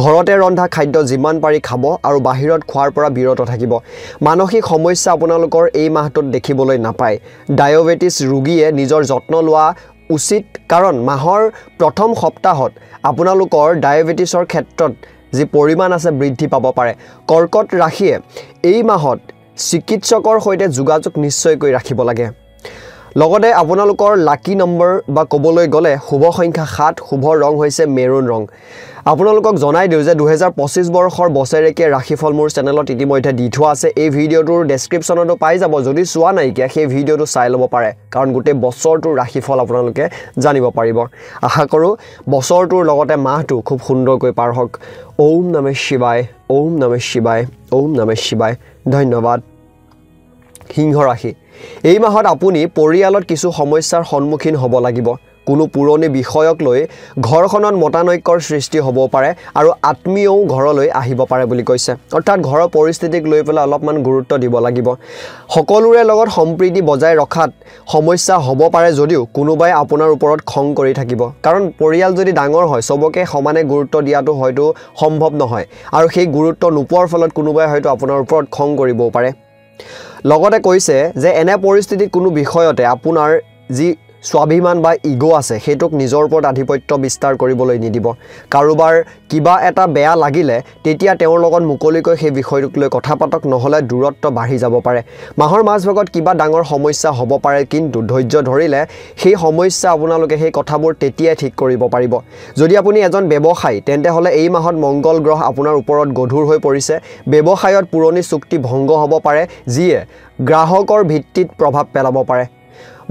ঘৰতে ৰন্ধা খাদ্য যিমান পাৰি খাব আৰু বাহিৰত খোৱাৰ পৰা বিৰত থাকিব মানসিক সমস্যা আপোনালোকৰ এই মাহটোত দেখিবলৈ নাপায় ডায়েবেটিছ ৰোগীয়ে নিজৰ যত্ন লোৱা উচিত কাৰণ মাহৰ প্ৰথম সপ্তাহত আপোনালোকৰ ডায়েবেটিছৰ ক্ষেত্ৰত যি পৰিমাণ আছে বৃদ্ধি পাব পাৰে কৰ্কট ৰাশিয়ে এই মাহত চিকিৎসকৰ সৈতে যোগাযোগ নিশ্চয়কৈ ৰাখিব লাগে লগতে আপোনালোকৰ লাকি নম্বৰ বা ক'বলৈ গ'লে শুভ সংখ্যা 7 শুভ ৰং হৈছে মেৰুন ৰং আপোনালোকক জনাই দিওঁ যে 2025 বৰ্ষৰ বছৰেকীয়া ৰাশিফল মোৰ চেনেলত ইতিমধ্যে দি থোৱা আছে এই ভিডিঅ'টোৰ ডেছক্ৰিপশ্যনতো পাই যাব যদি চোৱা নাইকিয়া সেই ভিডিঅ'টো চাই ল'ব পাৰে কাৰণ গোটেই বছৰটোৰ ৰাশিফল আপোনালোকে জানিব পাৰিব আশা কৰোঁ বছৰটোৰ লগতে মাহটো খুব সুন্দৰকৈ পাৰ হওক ওম নমঃ শিৱায় ওম নমঃ শিৱায় ওম নমঃ শিৱায় ধন্যবাদ সিংহ ৰাশি এই মাহত আপুনি পৰিয়ালত কিছু সমস্যাৰ সন্মুখীন হ'ব লাগিব কোনো পুৰণি বিষয়ক লৈ ঘৰখনত মতানৈক্যৰ সৃষ্টি হ'ব পাৰে আৰু আত্মীয়ও ঘৰলৈ আহিব পাৰে বুলি কৈছে অৰ্থাৎ ঘৰৰ পৰিস্থিতিক লৈ পেলাই অলপমান গুৰুত্ব দিব লাগিব সকলোৰে লগত সম্প্ৰীতি বজাই ৰখাত সমস্যা হ'ব পাৰে যদিও কোনোবাই আপোনাৰ ওপৰত খং কৰি থাকিব কাৰণ পৰিয়াল যদি ডাঙৰ হয় সবকে সমানে গুৰুত্ব দিয়াটো হয়তো সম্ভৱ নহয় আৰু সেই গুৰুত্ব নোপোৱাৰ ফলত কোনোবাই হয়তো আপোনাৰ ওপৰত খং কৰিবও পাৰে লগতে কৈছে যে এনে পৰিস্থিতিত কোনো বিষয়তে আপোনাৰ যি স্বাভিমান বা ইগো আছে সেইটোক নিজৰ ওপৰত আধিপত্য বিস্তাৰ কৰিবলৈ নিদিব কাৰোবাৰ কিবা এটা বেয়া লাগিলে তেতিয়া তেওঁৰ লগত মুকলিকৈ সেই বিষয়টোক লৈ কথা পাতক নহলে দূৰত্ব বাঢ়ি যাব পাৰে মাহৰ মাজভাগত কিবা ডাঙৰ সমস্যা হ'ব পাৰে কিন্তু ধৈৰ্য ধৰিলে সেই সমস্যা আপোনালোকে সেই কথাবোৰ তেতিয়াই ঠিক কৰিব পাৰিব যদি আপুনি এজন ব্যৱসায়ী তেন্তে হলে এই মাহত মংগল গ্ৰহ আপোনাৰ ওপৰত গধুৰ হৈ পৰিছে ব্যৱসায়ত পুৰণি চুক্তি ভংগ হ'ব পাৰে যিয়ে গ্ৰাহকৰ ভিত্তিত প্ৰভাৱ পেলাব পাৰে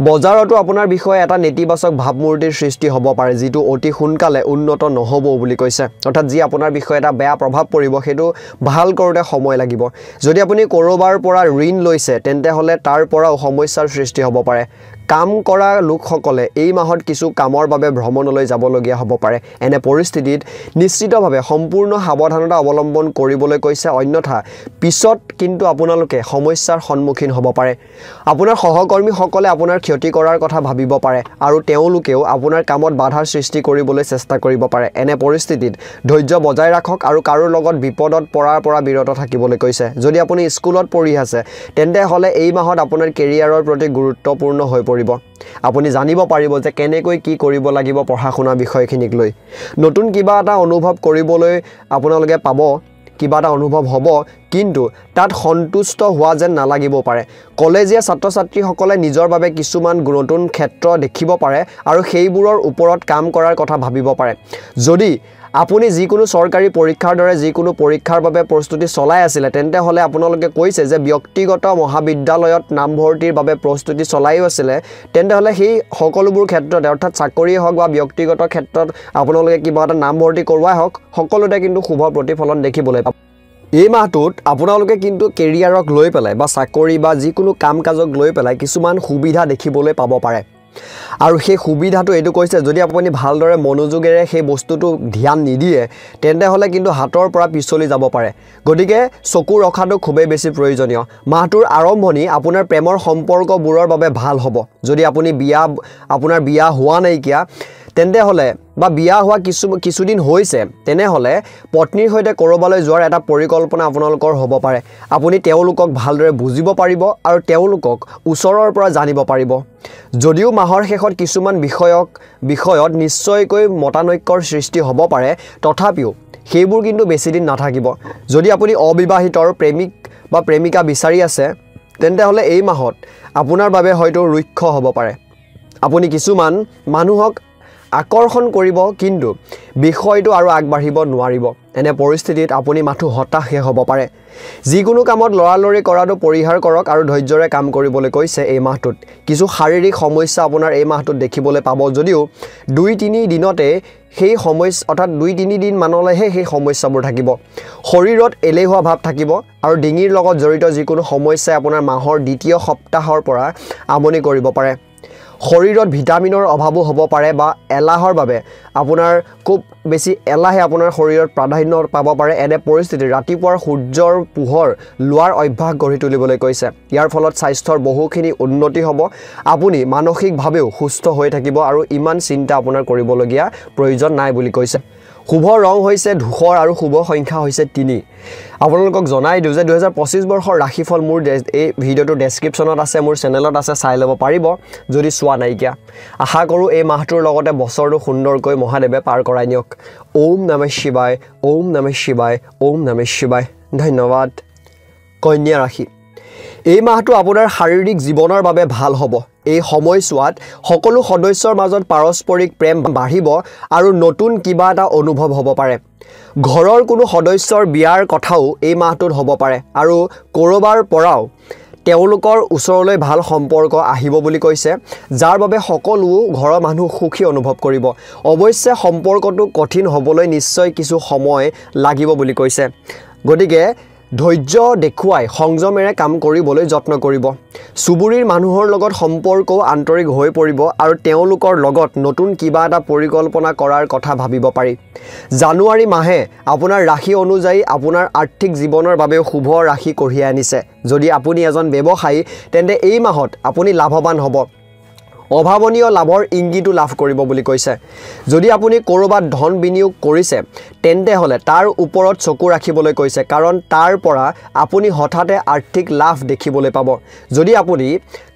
বজাৰতো আপোনাৰ বিষয়ে এটা নেতিবাচক ভাবমূৰ্তিৰ সৃষ্টি হ'ব পাৰে যিটো অতি সোনকালে উন্নত নহ'ব বুলি কৈছে অৰ্থাৎ যি আপোনাৰ বিষয়ে এটা বেয়া প্ৰভাৱ পৰিব সেইটো ভাল কৰোঁতে সময় লাগিব যদি আপুনি ক'ৰবাৰ পৰা ঋণ লৈছে তেন্তে হলে তাৰ পৰাও সমস্যাৰ সৃষ্টি হ'ব পাৰে কাম কৰা লোকসকলে এই মাহত কিছু কামৰ বাবে ভ্ৰমণলৈ যাবলগীয়া হ'ব পাৰে এনে পৰিস্থিতিত নিশ্চিতভাৱে সম্পূৰ্ণ সাৱধানতা অৱলম্বন কৰিবলৈ কৈছে অন্যথা পিছত কিন্তু আপোনালোকে সমস্যাৰ সন্মুখীন হ'ব পাৰে আপোনাৰ সহকৰ্মীসকলে আপোনাৰ ক্ষতি কৰাৰ কথা ভাবিব পাৰে আৰু তেওঁলোকেও আপোনাৰ কামত বাধাৰ সৃষ্টি কৰিবলৈ চেষ্টা কৰিব পাৰে এনে পৰিস্থিতিত ধৈৰ্য বজাই ৰাখক আৰু কাৰো লগত বিপদত পৰাৰ পৰা বিৰত থাকিবলৈ কৈছে যদি আপুনি স্কুলত পঢ়ি আছে তেন্তে হলে এই মাহত আপোনাৰ কেৰিয়াৰৰ প্ৰতি গুৰুত্বপূৰ্ণ হৈ পৰিব আপুনি জানিব পাৰিব যে কেনেকৈ কি কৰিব লাগিব পঢ়া শুনা বিষয়খিনিক লৈ নতুন কিবা এটা অনুভৱ কৰিবলৈ আপোনালোকে পাব কিবা এটা অনুভৱ হ'ব কিন্তু তাত সন্তুষ্ট হোৱা যেন নালাগিব পাৰে কলেজীয়া ছাত্ৰ ছাত্ৰীসকলে নিজৰ বাবে কিছুমান নতুন ক্ষেত্ৰ দেখিব পাৰে আৰু সেইবোৰৰ ওপৰত কাম কৰাৰ কথা ভাবিব পাৰে যদি আপুনি যিকোনো চৰকাৰী পৰীক্ষাৰ দৰে যিকোনো পৰীক্ষাৰ বাবে প্ৰস্তুতি চলাই আছিল তেন্তে হলে আপোনালোকে কৈছে যে ব্যক্তিগত মহাবিদ্যালয়ত নামভৰ্তিৰ বাবে প্ৰস্তুতি চলাইও আছিল তেন্তে হলে সেই সকলোবোৰ ক্ষেত্ৰতে অৰ্থাৎ চাকৰিয়ে হওক বা ব্যক্তিগত ক্ষেত্ৰত আপোনালোকে কিবা এটা নামভৰ্তি কৰোৱাই হওক সকলোতে কিন্তু শুভ প্ৰতিফলন দেখিবলৈ পাব এই মাহটোত আপোনালোকে কিন্তু কেৰিয়াৰক লৈ পেলাই বা চাকৰি বা যিকোনো কাম কাজক লৈ পেলাই কিছুমান সুবিধা দেখিবলৈ পাব পাৰে আৰু সেই সুবিধাটো এইটো কৈছে যদি আপুনি ভালদৰে মনোযোগেৰে সেই বস্তুটো ধ্যান নিদিয়ে তেন্তে হলে কিন্তু হাতৰ পৰা পিছলি যাব পাৰে গতিকে চকু ৰখাটো খুবেই বেছি প্ৰয়োজনীয় মাহটোৰ আৰম্ভণি আপোনাৰ প্ৰেমৰ সম্পৰ্কবোৰৰ বাবে ভাল হ'ব যদি আপুনি আপোনাৰ বিয়া হোৱা নাইকিয়া তেন্তে হলে বা বিয়া হোৱা কিছুদিন হৈছে তেনেহলে পত্নীৰ সৈতে কৰবালৈ যোৱাৰ এটা পৰিকল্পনা আপোনালোকৰ হ'ব পাৰে আপুনি তেওঁলোকক ভালদৰে বুজিব পাৰিব আৰু তেওঁলোকক ওচৰৰ পৰা জানিব পাৰিব যদিও মাহৰ শেষত কিছুমান বিষয়ত নিশ্চয়কৈ মতানৈক্যৰ সৃষ্টি হ'ব পাৰে তথাপিও সেইবোৰ কিন্তু বেছি দিন নাথাকিব যদি আপুনি অবিবাহিতৰ প্ৰেমিক বা প্ৰেমিকা বিচাৰি আছে তেন্তে হলে এই মাহত আপোনাৰ বাবে হয়তো ৰুক্ষ হ'ব পাৰে আপুনি কিছুমান মানুহক আকৰ্ষণ কৰিব কিন্তু বিষয়টো আৰু আগবাঢ়িব নোৱাৰিব এনে পৰিস্থিতিত আপুনি মাথো হতাশ হ'ব পাৰে যিকোনো কামত লৰালৰি কৰাটো পৰিহাৰ কৰক আৰু ধৈৰ্যৰে কাম কৰিবলৈ কৈছে এই মাহটোত কিছু শাৰীৰিক সমস্যা আপোনাৰ এই মাহটোত দেখিবলৈ পাব যদিও 2-3 দিনতে সেই সমস্যা অৰ্থাৎ 2-3 দিন মানলৈহে সেই সমস্যাবোৰ থাকিব শৰীৰত এলেহুৱা ভাৱ থাকিব আৰু ডিঙিৰ লগত জড়িত যিকোনো সমস্যাই আপোনাৰ মাহৰ দ্বিতীয় সপ্তাহৰ পৰা আমনি কৰিব পাৰে শৰীৰত ভিটামিনৰ অভাৱো হ'ব পাৰে বা এলাহৰ বাবে আপোনাৰ খুব বেছি এলাহে আপোনাৰ শৰীৰত প্ৰাধান্য পাব পাৰে এনে পৰিস্থিতি ৰাতিপুৱাৰ সূৰ্যৰ পোহৰ লোৱাৰ অভ্যাস গঢ়ি তুলিবলৈ কৈছে ইয়াৰ ফলত স্বাস্থ্যৰ বহুখিনি উন্নতি হ'ব আপুনি মানসিকভাৱেও সুস্থ হৈ থাকিব আৰু ইমান চিন্তা আপোনাৰ কৰিবলগীয়া প্ৰয়োজন নাই বুলি কৈছে শুভ ৰং হৈছে ধূসৰ আৰু শুভ সংখ্যা হৈছে 3 আপোনালোকক জনাই দিওঁ যে 2025 বৰ্ষৰ ৰাশিফল মোৰ এই ভিডিঅ'টো ডেছক্ৰিপশ্যনত আছে মোৰ চেনেলত আছে চাই ল'ব পাৰিব যদি চোৱা নাইকিয়া আশা কৰোঁ এই মাহটোৰ লগতে বছৰটো সুন্দৰকৈ মহাদেৱে পাৰ কৰাই নিয়ক ওম নমঃ শিৱায় ওম নমঃ শিৱায় ওম নমঃ শিৱায় ধন্যবাদ কন্যা ৰাশি এই মাহটো আপোনাৰ শাৰীৰিক জীৱনৰ বাবে ভাল হ'ব এই সময়ছোৱাত সকলো সদস্যৰ মাজত পাৰস্পৰিক প্ৰেম বাঢ়িব আৰু নতুন কিবা এটা অনুভৱ হ'ব পাৰে ঘৰৰ কোনো সদস্যৰ বিয়াৰ কথাও এই মাহটোত হ'ব পাৰে আৰু কৰবাৰ পৰাও তেওঁলোকৰ ওচৰলৈ ভাল সম্পৰ্ক আহিব বুলি কৈছে যাৰ বাবে সকলো ঘৰৰ মানুহ সুখী অনুভৱ কৰিব অৱশ্যে সম্পৰ্কটো কঠিন হ'বলৈ নিশ্চয় কিছু সময় লাগিব বুলি কৈছে গতিকে ধৈৰ্য দেখুৱাই সংযমেৰে কাম কৰিবলৈ যত্ন কৰিব সুবুৰীৰ মানুহৰ লগত সম্পৰ্কও আন্তৰিক হৈ পৰিব আৰু তেওঁলোকৰ লগত নতুন কিবা এটা পৰিকল্পনা কৰাৰ কথা ভাবিব পাৰি জানুৱাৰী মাহে আপোনাৰ ৰাশি অনুযায়ী আপোনাৰ আৰ্থিক জীৱনৰ বাবে শুভ ৰাশি কঢ়িয়াই আনিছে যদি আপুনি এজন ব্যৱসায়ী তেন্তে এই মাহত আপুনি লাভৱান হ'ব অভাৱনীয় লাভৰ ইংগিতো লাভ কৰিব বুলি কৈছে যদি আপুনি কৰবাত ধন বিনিয়োগ কৰিছে তেন্তে হলে তাৰ ওপৰত চকু ৰাখিবলৈ কৈছে কাৰণ তাৰ পৰা আপুনি হঠাতে আৰ্থিক লাভ দেখিবলৈ পাব যদি আপুনি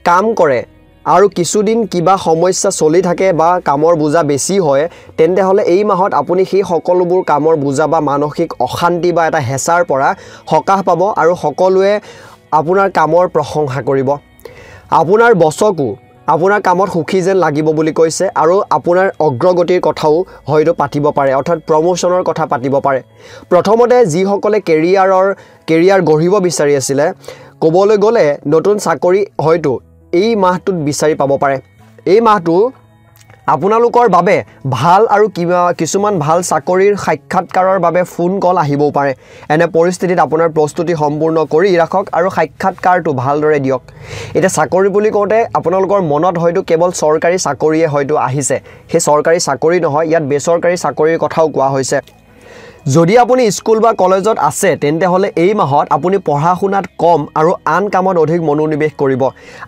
কাম কৰে আৰু কিছুদিন কিবা সমস্যা চলি থাকে বা কামৰ বোজা বেছি হয় তেন্তে হলে এই মাহত আপুনি সেই সকলোবোৰ কামৰ বোজা বা মানসিক অশান্তি বা এটা হেঁচাৰ পৰা সকাহ পাব আৰু সকলোৱে আপোনাৰ কামৰ প্ৰশংসা কৰিব আপোনাৰ বছকো আপোনাৰ কামত সুখী যেন লাগিব বুলি কৈছে আৰু আপোনাৰ অগ্ৰগতিৰ কথাও হয়তো পাতিব পাৰে অৰ্থাৎ প্ৰমোশনৰ কথা পাতিব পাৰে প্ৰথমতে যিসকলে কেৰিয়াৰ গঢ়িব বিচাৰি আছিল ক'বলৈ গ'লে নতুন চাকৰি হয়তো এই মাহটোত বিচাৰি পাব পাৰে এই মাহটো আপোনালোকৰ বাবে ভাল আৰু কিছুমান ভাল চাকৰিৰ সাক্ষাৎকাৰৰ বাবে ফোন কল আহিবও পাৰে এনে পৰিস্থিতিত আপোনাৰ প্ৰস্তুতি সম্পূৰ্ণ কৰি ৰাখক আৰু সাক্ষাৎকাৰটো ভালদৰে দিয়ক এটা চাকৰি বুলি কওঁতে আপোনালোকৰ মনত হয়তো কেৱল চৰকাৰী চাকৰিয়ে হয়তো আহিছে সেই চৰকাৰী চাকৰি নহয় ইয়াত বেচৰকাৰী চাকৰিৰ কথাও কোৱা হৈছে যদি আপুনি স্কুল বা কলেজত আছে তেন্তে হলে এই মাহত আপুনি পঢ়া শুনাত কম আৰু আন কামত অধিক মনোনিৱেশ কৰিব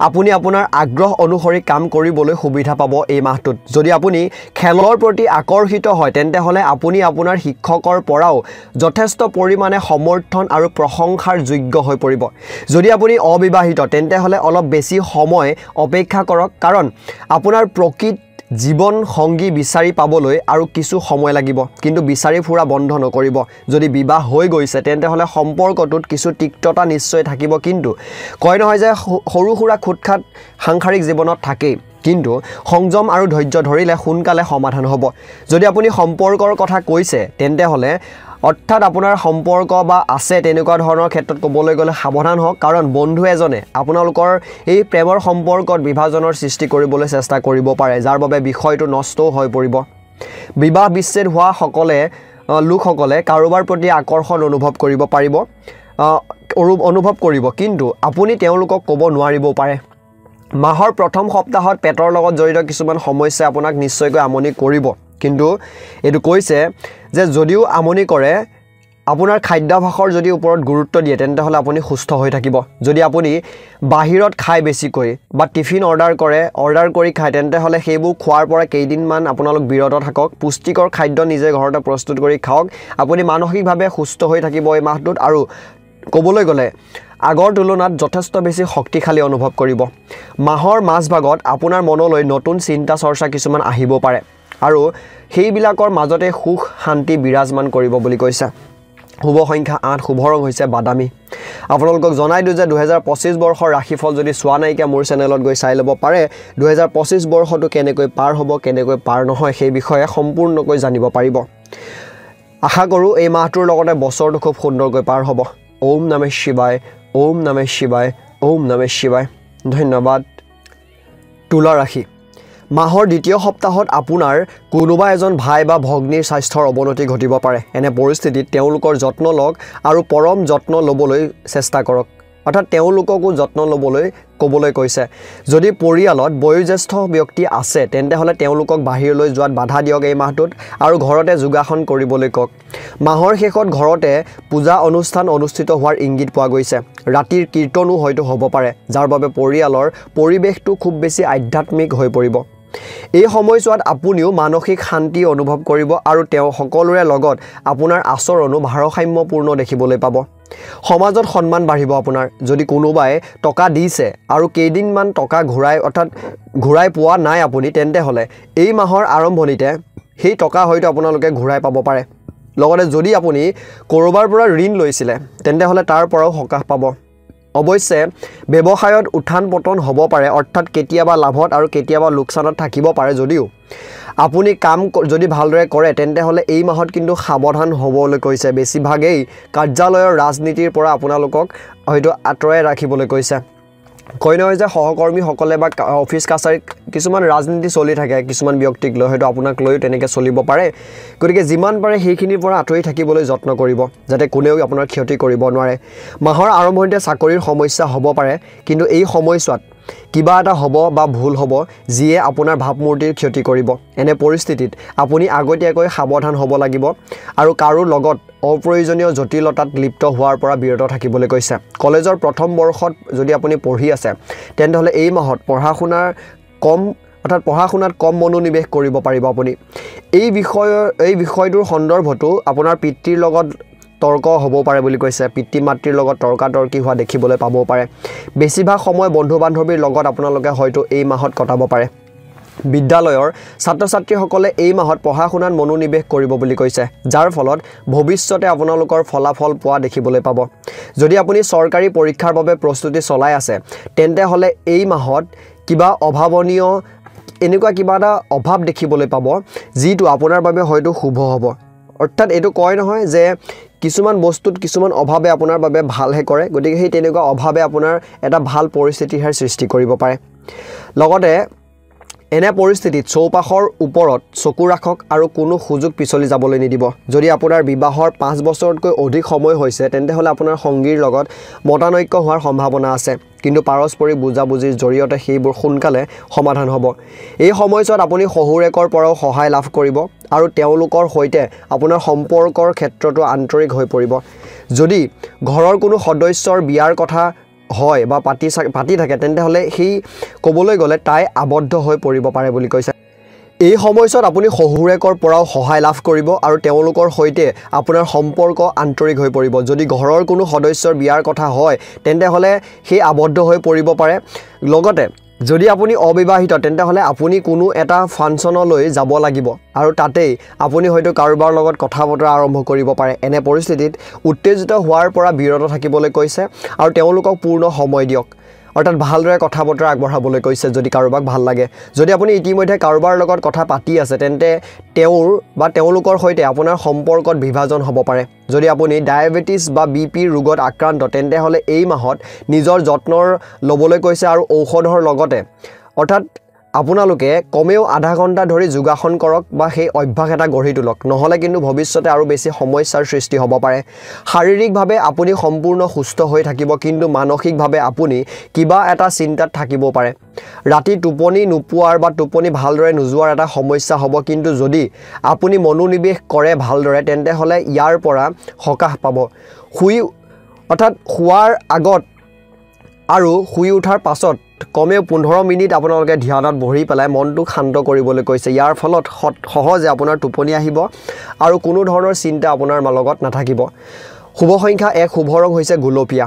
আপুনি আপোনাৰ আগ্ৰহ অনুসৰি কাম কৰিবলৈ সুবিধা পাব এই মাহটোত যদি আপুনি খেলৰ প্ৰতি আকৰ্ষিত হয় তেন্তে হলে আপুনি আপোনাৰ শিক্ষকৰ পৰাও যথেষ্ট পৰিমাণে সমৰ্থন আৰু প্ৰশংসাৰ যোগ্য হৈ পৰিব যদি আপুনি অবিবাহিত তেন্তে হলে অলপ বেছি সময় অপেক্ষা কৰক কাৰণ আপোনাৰ প্ৰকৃত জীৱন সংগী বিচাৰি পাবলৈ আৰু কিছু সময় লাগিব কিন্তু বিচাৰি ফুৰা বন্ধ নকৰিব যদি বিবাহ হৈ গৈছে তেন্তে হলে সম্পৰ্কটোত কিছু তিক্ততা নিশ্চয় থাকিব কিন্তু কয় নহয় যে সৰু সুৰা খুটখাট সাংসাৰিক জীৱনত থাকেই কিন্তু সংযম আৰু ধৈৰ্য ধৰিলে সোনকালে সমাধান হ'ব যদি আপুনি সম্পৰ্কৰ কথা কৈছে তেন্তে হলে অৰ্থাৎ আপোনাৰ সম্পৰ্ক বা আছে তেনেকুৱা ধৰণৰ ক্ষেত্ৰত ক'বলৈ গ'লে সাৱধান হওক কাৰণ বন্ধু এজনে আপোনালোকৰ এই প্ৰেমৰ সম্পৰ্কত বিভাজনৰ সৃষ্টি কৰিবলৈ চেষ্টা কৰিব পাৰে যাৰ বাবে বিষয়টো নষ্টও হৈ পৰিব বিবাহ বিচ্ছেদ হোৱা সকলে লোকসকলে কাৰোবাৰ প্ৰতি আকৰ্ষণ অনুভৱ কৰিব পাৰিব অনুভৱ কৰিব কিন্তু আপুনি তেওঁলোকক ক'ব নোৱাৰিবও পাৰে মাহৰ প্ৰথম সপ্তাহত পেটৰ লগত জড়িত কিছুমান সমস্যাই আপোনাক নিশ্চয়কৈ আমনি কৰিব কিন্তু এটো কৈছে যে যদিও আমনি কৰে আপোনাৰ খাদ্যাভ্যাসৰ যদি ওপৰত গুৰুত্ব দিয়ে তেন্তে হলে আপুনি সুস্থ হৈ থাকিব যদি আপুনি বাহিৰত খাই বেছিকৈ বা টিফিন অৰ্ডাৰ কৰি খাই তেন্তে হলে সেইবোৰ খোৱাৰ পৰা কেইদিনমান আপোনালোক বিৰত থাকক পুষ্টিকৰ খাদ্য নিজে ঘৰতে প্ৰস্তুত কৰি খাওক আপুনি মানসিকভাৱে সুস্থ হৈ থাকিব এই মাহটোত আৰু ক'বলৈ গ'লে আগৰ তুলনাত যথেষ্ট বেছি শক্তিশালী অনুভৱ কৰিব মাহৰ মাজভাগত আপোনাৰ মনলৈ নতুন চিন্তা চৰ্চা কিছুমান আহিব পাৰে আৰু সেইবিলাকৰ মাজতে সুখ শান্তি বিৰাজমান কৰিব বুলি কৈছে শুভ সংখ্যা 8 শুভ ৰং হৈছে বাদামী আপোনালোকক জনাই দিও যে 2025 বৰ্ষৰ ৰাশিফল যদি চোৱা নাইকে মোৰ চেনেলত গৈ চাই ল'ব পাৰে 2025 বৰ্ষটো কেনেকৈ পাৰ হ'ব কেনেকৈ পাৰ নহয় সেই বিষয়ে সম্পূৰ্ণকৈ জানিব পাৰিব আশা কৰো এই মাহটোৰ লগতে বছৰটো খুব সুন্দৰকৈ পাৰ হ'ব ওম নমঃ শিৱায় ওম নমঃ শিৱায় ওম নমঃ শিৱায় ধন্যবাদ তুলা ৰাশি মাহৰ দ্বিতীয় সপ্তাহত আপোনাৰ কোনোবা এজন ভাই বা ভগ্নীৰ স্বাস্থ্যৰ অৱনতি ঘটিব পাৰে এনে পৰিস্থিতিত তেওঁলোকৰ যত্ন লওক আৰু পৰম যত্ন ল'বলৈ চেষ্টা কৰক অৰ্থাৎ তেওঁলোককো যত্ন ল'বলৈ ক'বলৈ কৈছে যদি পৰিয়ালত বয়োজ্যেষ্ঠ ব্যক্তি আছে তেন্তে হলে তেওঁলোকক বাহিৰলৈ যোৱাত বাধা দিয়ক এই মাহটোত আৰু ঘৰতে যোগাসন কৰিবলৈ কওক মাহৰ শেষত ঘৰতে পূজা অনুষ্ঠান অনুষ্ঠিত হোৱাৰ ইংগিত পোৱা গৈছে ৰাতিৰ কীৰ্তনো হয়তো হ'ব পাৰে যাৰ বাবে পৰিয়ালৰ পৰিৱেশটো খুব বেছি আধ্যাত্মিক হৈ পৰিব এই সময়ছোৱাত আপুনিও মানসিক শান্তি অনুভৱ কৰিব আৰু তেওঁ সকলোৰে লগত আপোনাৰ আচৰণো ভাৰসাম্যপূৰ্ণ দেখিবলৈ পাব সমাজত সন্মান বাঢ়িব আপোনাৰ যদি কোনোবাই টকা দিছে আৰু কেইদিনমান টকা ঘূৰাই পোৱা নাই আপুনি তেন্তে হলে এই মাহৰ আৰম্ভণিতে সেই টকা হয়তো আপোনালোকে ঘূৰাই পাব পাৰে লগতে যদি আপুনি কৰবাৰ পৰা ঋণ লৈছিলে তেন্তে হলে তাৰ পৰাও সকাহ পাব অৱশ্যে ব্যৱসায়ত উত্থান পতন হ'ব পাৰে অৰ্থাৎ কেতিয়াবা লাভত আৰু কেতিয়াবা লোকচানত থাকিব পাৰে যদিও আপুনি কাম যদি ভালদৰে কৰে তেন্তে হলে এই মাহত কিন্তু সাৱধান হ'বলৈ কৈছে বেছিভাগেই কাৰ্যালয়ৰ ৰাজনীতিৰ পৰা আপোনালোকক হয়তো আঁতৰাই ৰাখিবলৈ কৈছে কয় নহয় যে সহকৰ্মীসকলে বা অফিচ কাছাৰীত কিছুমান ৰাজনীতি চলি থাকে কিছুমান ব্যক্তিক লৈ হয়তো আপোনাক লৈও তেনেকৈ চলিব পাৰে গতিকে যিমান পাৰে সেইখিনিৰ পৰা আঁতৰি থাকিবলৈ যত্ন কৰিব যাতে কোনেও আপোনাৰ ক্ষতি কৰিব নোৱাৰে মাহৰ আৰম্ভণিতে চাকৰিৰ সমস্যা হ'ব পাৰে কিন্তু এই সময়ছোৱাত কিবা এটা হ'ব বা ভুল হ'ব যিয়ে আপোনাৰ ভাবমূৰ্তিৰ ক্ষতি কৰিব এনে পৰিস্থিতিত আপুনি আগতীয়াকৈ সাৱধান হ'ব লাগিব আৰু কাৰো লগত অপ্ৰয়োজনীয় জটিলতাত লিপ্ত হোৱাৰ পৰা বিৰত থাকিবলৈ কৈছে কলেজৰ প্ৰথম বৰ্ষত যদি আপুনি পঢ়ি আছে তেন্তে হলে এই মাহত পঢ়া শুনাত কম মনোনিৱেশ কৰিব পাৰিব আপুনি এই বিষয়টোৰ সন্দৰ্ভতো আপোনাৰ পিতৃৰ লগত তৰ্ক হ'ব পাৰে বুলি কৈছে পিতৃ মাতৃৰ লগত তৰ্কাতৰ্কি হোৱা দেখিবলৈ পাব পাৰে বেছিভাগ সময় বন্ধু বান্ধৱীৰ লগত আপোনালোকে হয়তো এই মাহত কটাব পাৰে বিদ্যালয়ৰ ছাত্ৰ ছাত্ৰীসকলে এই মাহত পঢ়া শুনাত মনোনিৱেশ কৰিব বুলি কৈছে যাৰ ফলত ভৱিষ্যতে আপোনালোকৰ ফলাফল পোৱা দেখিবলৈ পাব যদি আপুনি চৰকাৰী পৰীক্ষাৰ বাবে প্ৰস্তুতি চলাই আছে তেন্তে হলে এই মাহত কিবা অভাৱনীয় এনেকুৱা কিবা এটা অভাৱ দেখিবলৈ পাব যিটো আপোনাৰ বাবে হয়তো শুভ হ'ব অৰ্থাৎ এটো কয় নহয় যে কিছুমান বস্তুত কিছুমান অভাৱে আপোনাৰ বাবে ভালহে কৰে গতিকে সেই তেনেকুৱা অভাৱে আপোনাৰ এটা ভাল পৰিস্থিতিৰ সৃষ্টি কৰিব পাৰে লগতে এনে পৰিস্থিতিত চৌপাশৰ ওপৰত চকু ৰাখক আৰু কোনো সুযোগ পিছলি যাবলৈ নিদিব যদি আপোনাৰ বিবাহৰ 5 বছৰতকৈ অধিক সময় হৈছে তেন্তে হলে আপোনাৰ সংগীৰ লগত মতানৈক্য হোৱাৰ সম্ভাৱনা আছে কিন্তু পাৰস্পৰিক বুজাবুজিৰ জৰিয়তে সেইবোৰ সোনকালে সমাধান হ'ব এই সময়ছোৱাত আপুনি শহুৰেকৰ পৰাও সহায় লাভ কৰিব আৰু তেওঁলোকৰ সৈতে আপোনাৰ সম্পৰ্কৰ ক্ষেত্ৰতো আন্তৰিক হৈ পৰিব যদি ঘৰৰ কোনো সদস্যৰ বিয়াৰ কথা হয় বা পাতি থাকে তেন্তে হলে সেই ক'বলৈ গ'লে তাই আবদ্ধ হৈ পৰিব পাৰে বুলি কৈছে এই সময়ছোৱাত আপুনি শহুৰেকৰ পৰাও সহায় লাভ কৰিব আৰু তেওঁলোকৰ সৈতে আপোনাৰ সম্পৰ্ক আন্তৰিক হৈ পৰিব যদি ঘৰৰ কোনো সদস্যৰ বিয়াৰ কথা হয় তেন্তে হলে সেই আবদ্ধ হৈ পৰিব পাৰে লগতে যদি আপুনি অবিবাহিত তেন্তে হলে আপুনি কোনো এটা ফাংচনলৈ যাব লাগিব আৰু তাতেই আপুনি হয়তো কাৰোবাৰ লগত কথা বতৰা আৰম্ভ কৰিব পাৰে এনে পৰিস্থিতিত উত্তেজিত হোৱাৰ পৰা বিৰত থাকিবলৈ কৈছে আৰু তেওঁলোকক পূৰ্ণ সময় দিয়ক অৰ্থাৎ ভালদৰে কথা বতৰা আগবঢ়াবলৈ কৈছে যদি কাৰোবাক ভাল লাগে যদি আপুনি ইতিমধ্যে কাৰোবাৰ লগত কথা পাতি আছে তেন্তে তেওঁলোকৰ সৈতে আপোনাৰ সম্পৰ্কত বিভাজন হ'ব পাৰে যদি আপুনি ডায়েবেটিছ বা বিপি ৰোগত আক্ৰান্ত তেন্তে হলে এই মাহত নিজৰ যত্নৰ ল'বলৈ কৈছে আৰু ঔষধৰ লগতে অৰ্থাৎ আপোনালোকে কমেও আধা ঘণ্টা ধৰি যোগাসন কৰক বা সেই অভ্যাস এটা গঢ়ি তোলক নহলে কিন্তু ভৱিষ্যতে আৰু বেছি সমস্যাৰ সৃষ্টি হ'ব পাৰে শাৰীৰিকভাৱে আপুনি সম্পূৰ্ণ সুস্থ হৈ থাকিব কিন্তু মানসিকভাৱে আপুনি কিবা এটা চিন্তাত থাকিব পাৰে ৰাতি টোপনি নোপোৱাৰ বা টোপনি ভালদৰে নোযোৱাৰ এটা সমস্যা হ'ব কিন্তু যদি আপুনি মনোনিৱেশ কৰে ভালদৰে তেন্তে হলে ইয়াৰ পৰা সকাহ পাব অৰ্থাৎ শুৱাৰ আগত আৰু শুই উঠাৰ পাছত কমেও 15 মিনিট আপোনালোকে ধ্যানত বহি পেলাই মনটো শান্ত কৰিবলৈ কৈছে ইয়াৰ ফলত সহজে আপোনাৰ টোপনি আহিব আৰু কোনো ধৰণৰ চিন্তা আপোনাৰ লগত নাথাকিব শুভ সংখ্যা 1 শুভ ৰং হৈছে গুলপীয়া